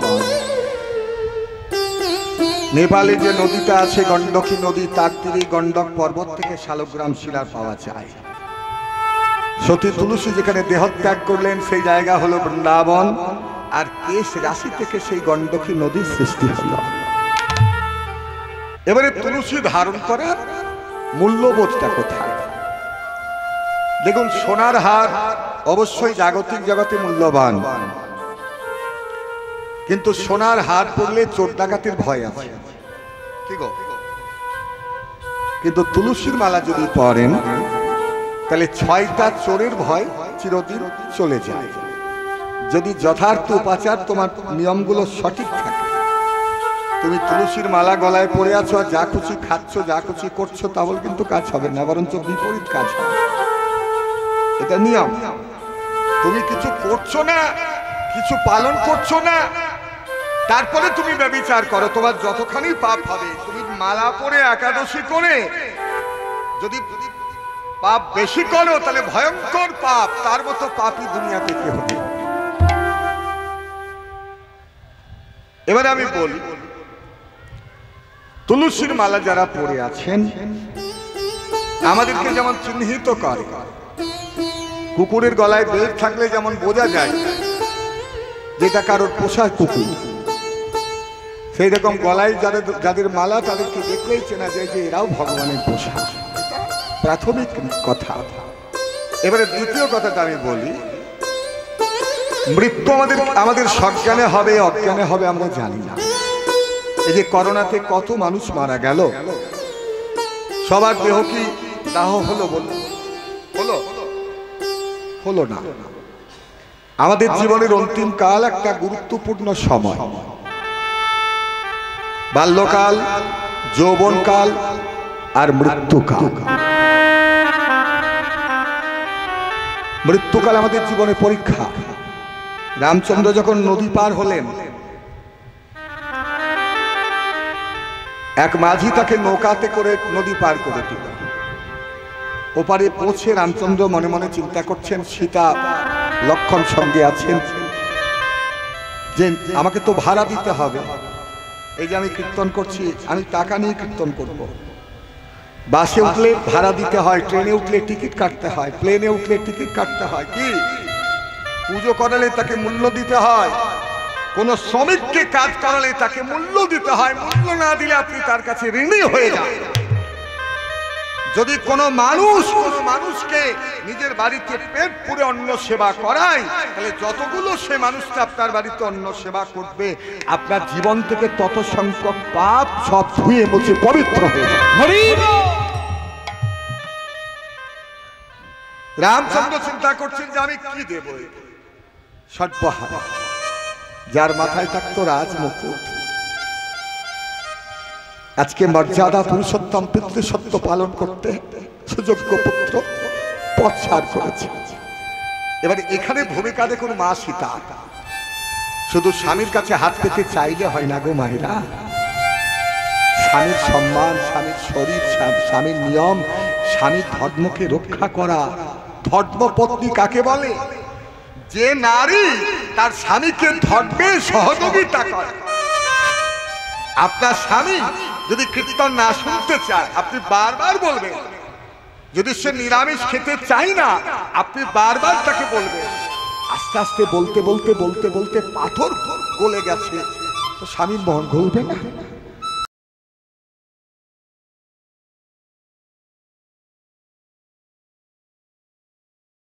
নেপালে যে নদীটা আছে গণ্ডকী নদী, তার তীরে গণ্ডক পর্বত থেকে শালগ্রাম শিলা পাওয়া যায়। সতী তুলসী যেখানে দেহত্যাগ করলেন সেই জায়গা হলো বৃন্দাবন, আর কেশ রাশি থেকে সেই গণ্ডকী নদীর সৃষ্টি হল। এবারে তুলসী ধারণ করার মূল্যবোধটা কোথায়? দেখুন, সোনার হার অবশ্যই জাগতিক জগতে মূল্যবান, কিন্তু সোনার হার পরলে চোর ডাকাতির ভয় আছে, ঠিক? কিন্তু তুলসীর মালা যদি পরেন তাহলে 6টা চোরের ভয় চিরদিন চলে যায়, যদি যথার্থ উপাচার তোমার নিয়মগুলো সঠিক থাকে। তুমি তুলসীর মালা গলায় পরে আছো আর যা খুশি খাচ্ছ, যা খুশি করছো, তাহলে কিন্তু কাজ হবে না, বরঞ্চ বিপরীত কাজ হবে। এটা নিয়ম। তুমি কিছু করছো না, কিছু পালন করছো না, তারপরে তুমি ব্যভিচার করো, তোমার যতখানি পাপ হবে। তুমি মালা পরে একাদশী করে যদি পাপ বেশি করো তাহলে ভয়ঙ্কর পাপ, তার মতো পাপই দুনিয়াতে কে হবে? এবারে আমি বলি, তুলসীর মালা যারা পরে আছেন আমাদেরকে যেমন চিহ্নিত করে, কুকুরের গলায় বেল্ট থাকলে যেমন বোঝা যায় যেটা কারোর পোষা কুকুর, সেই রকম গলায় যাদের মালা তাদেরকে দেখলেই চেনা যায় যে এরাও ভগবানের পোষা। প্রাথমিক কথা। এবারে দ্বিতীয় কথাটা আমি বলি, মৃত্যু আমাদের সজ্ঞানে হবে অজ্ঞানে হবে আমরা জানি না। এই যে করোনাতে কত মানুষ মারা গেল, সবার দেহ কি দাহ হলো? হলো? হলো না। আমাদের জীবনের অন্তিম কাল একটা গুরুত্বপূর্ণ সময়, বাল্যকাল, যৌবনকাল আর মৃত্যুকাল। মৃত্যুকাল আমাদের জীবনে পরীক্ষা। রামচন্দ্র যখন নদী পার হলেন, এক মাঝি তাকে নৌকাতে করে নদী পার করে দিল। ওপারে পৌঁছে রামচন্দ্র মনে মনে চিন্তা করছেন, সীতা লক্ষণ সঙ্গে আছেন, যে আমাকে তো ভাড়া দিতে হবে। এই যে আমি কীর্তন করছি, আমি টাকা নিয়ে কীর্তন করব। বাসে উঠলে ভাড়া দিতে হয়, ট্রেনে উঠলে টিকিট কাটতে হয়, প্লেনে উঠলে টিকিট কাটতে হয়, কি পুজো করালে তাকে মূল্য দিতে হয়, কোন শ্রমিককে কাজ করালে তাকে মূল্য দিতে হয়। মূল্য না দিলে আপনি তার কাছে ঋণী হয়ে যান। যদি কোনো মানুষকে নিজের বাড়িতে পেট পুরে অন্ন সেবা করায়, তাহলে যতগুলো সে মানুষটা আপনার বাড়িতে অন্ন সেবা করবে, আপনার জীবন থেকে তত সংখ্যক পাপ সব ধুয়ে মুছে পবিত্র হয়ে যাবে। রামচন্দ্র চিন্তা করছেন যে আমি কি দেব? সর্বহারা, যার মাথায় থাকতো রাজমুকুট, আজকে মর্যাদা পুরুষোত্তম পিতৃসত্য পালন করতে সুযোগ্য পুত্র পথ ছাড় করেছে। এবারে এখানে ভূমিকা দেখুন মা সীতা। শুধু স্বামীর কাছে হাত পেতে চাইলে হয় না গো মায়েরা। স্বামীর সম্মান, স্বামীর শরীর, স্বামীর নিয়ম, স্বামীর ধর্মকে রক্ষা করা। ধর্মপত্নী কাকে বলে? যে নারী তার স্বামীকে ধর্মে সহযোগিতা করে। আপনার স্বামী যদি কীর্তন না শুনতে চায়, আপনি বারবার বলবেন। যদি সে নিরামিষ খেতে চায় না, আপনি বারবার তাকে বলবেন। আস্তে আস্তে বলতে বলতে বলতে বলতে পাথর গলে গেছে, তো স্বামীর মন গলবে না?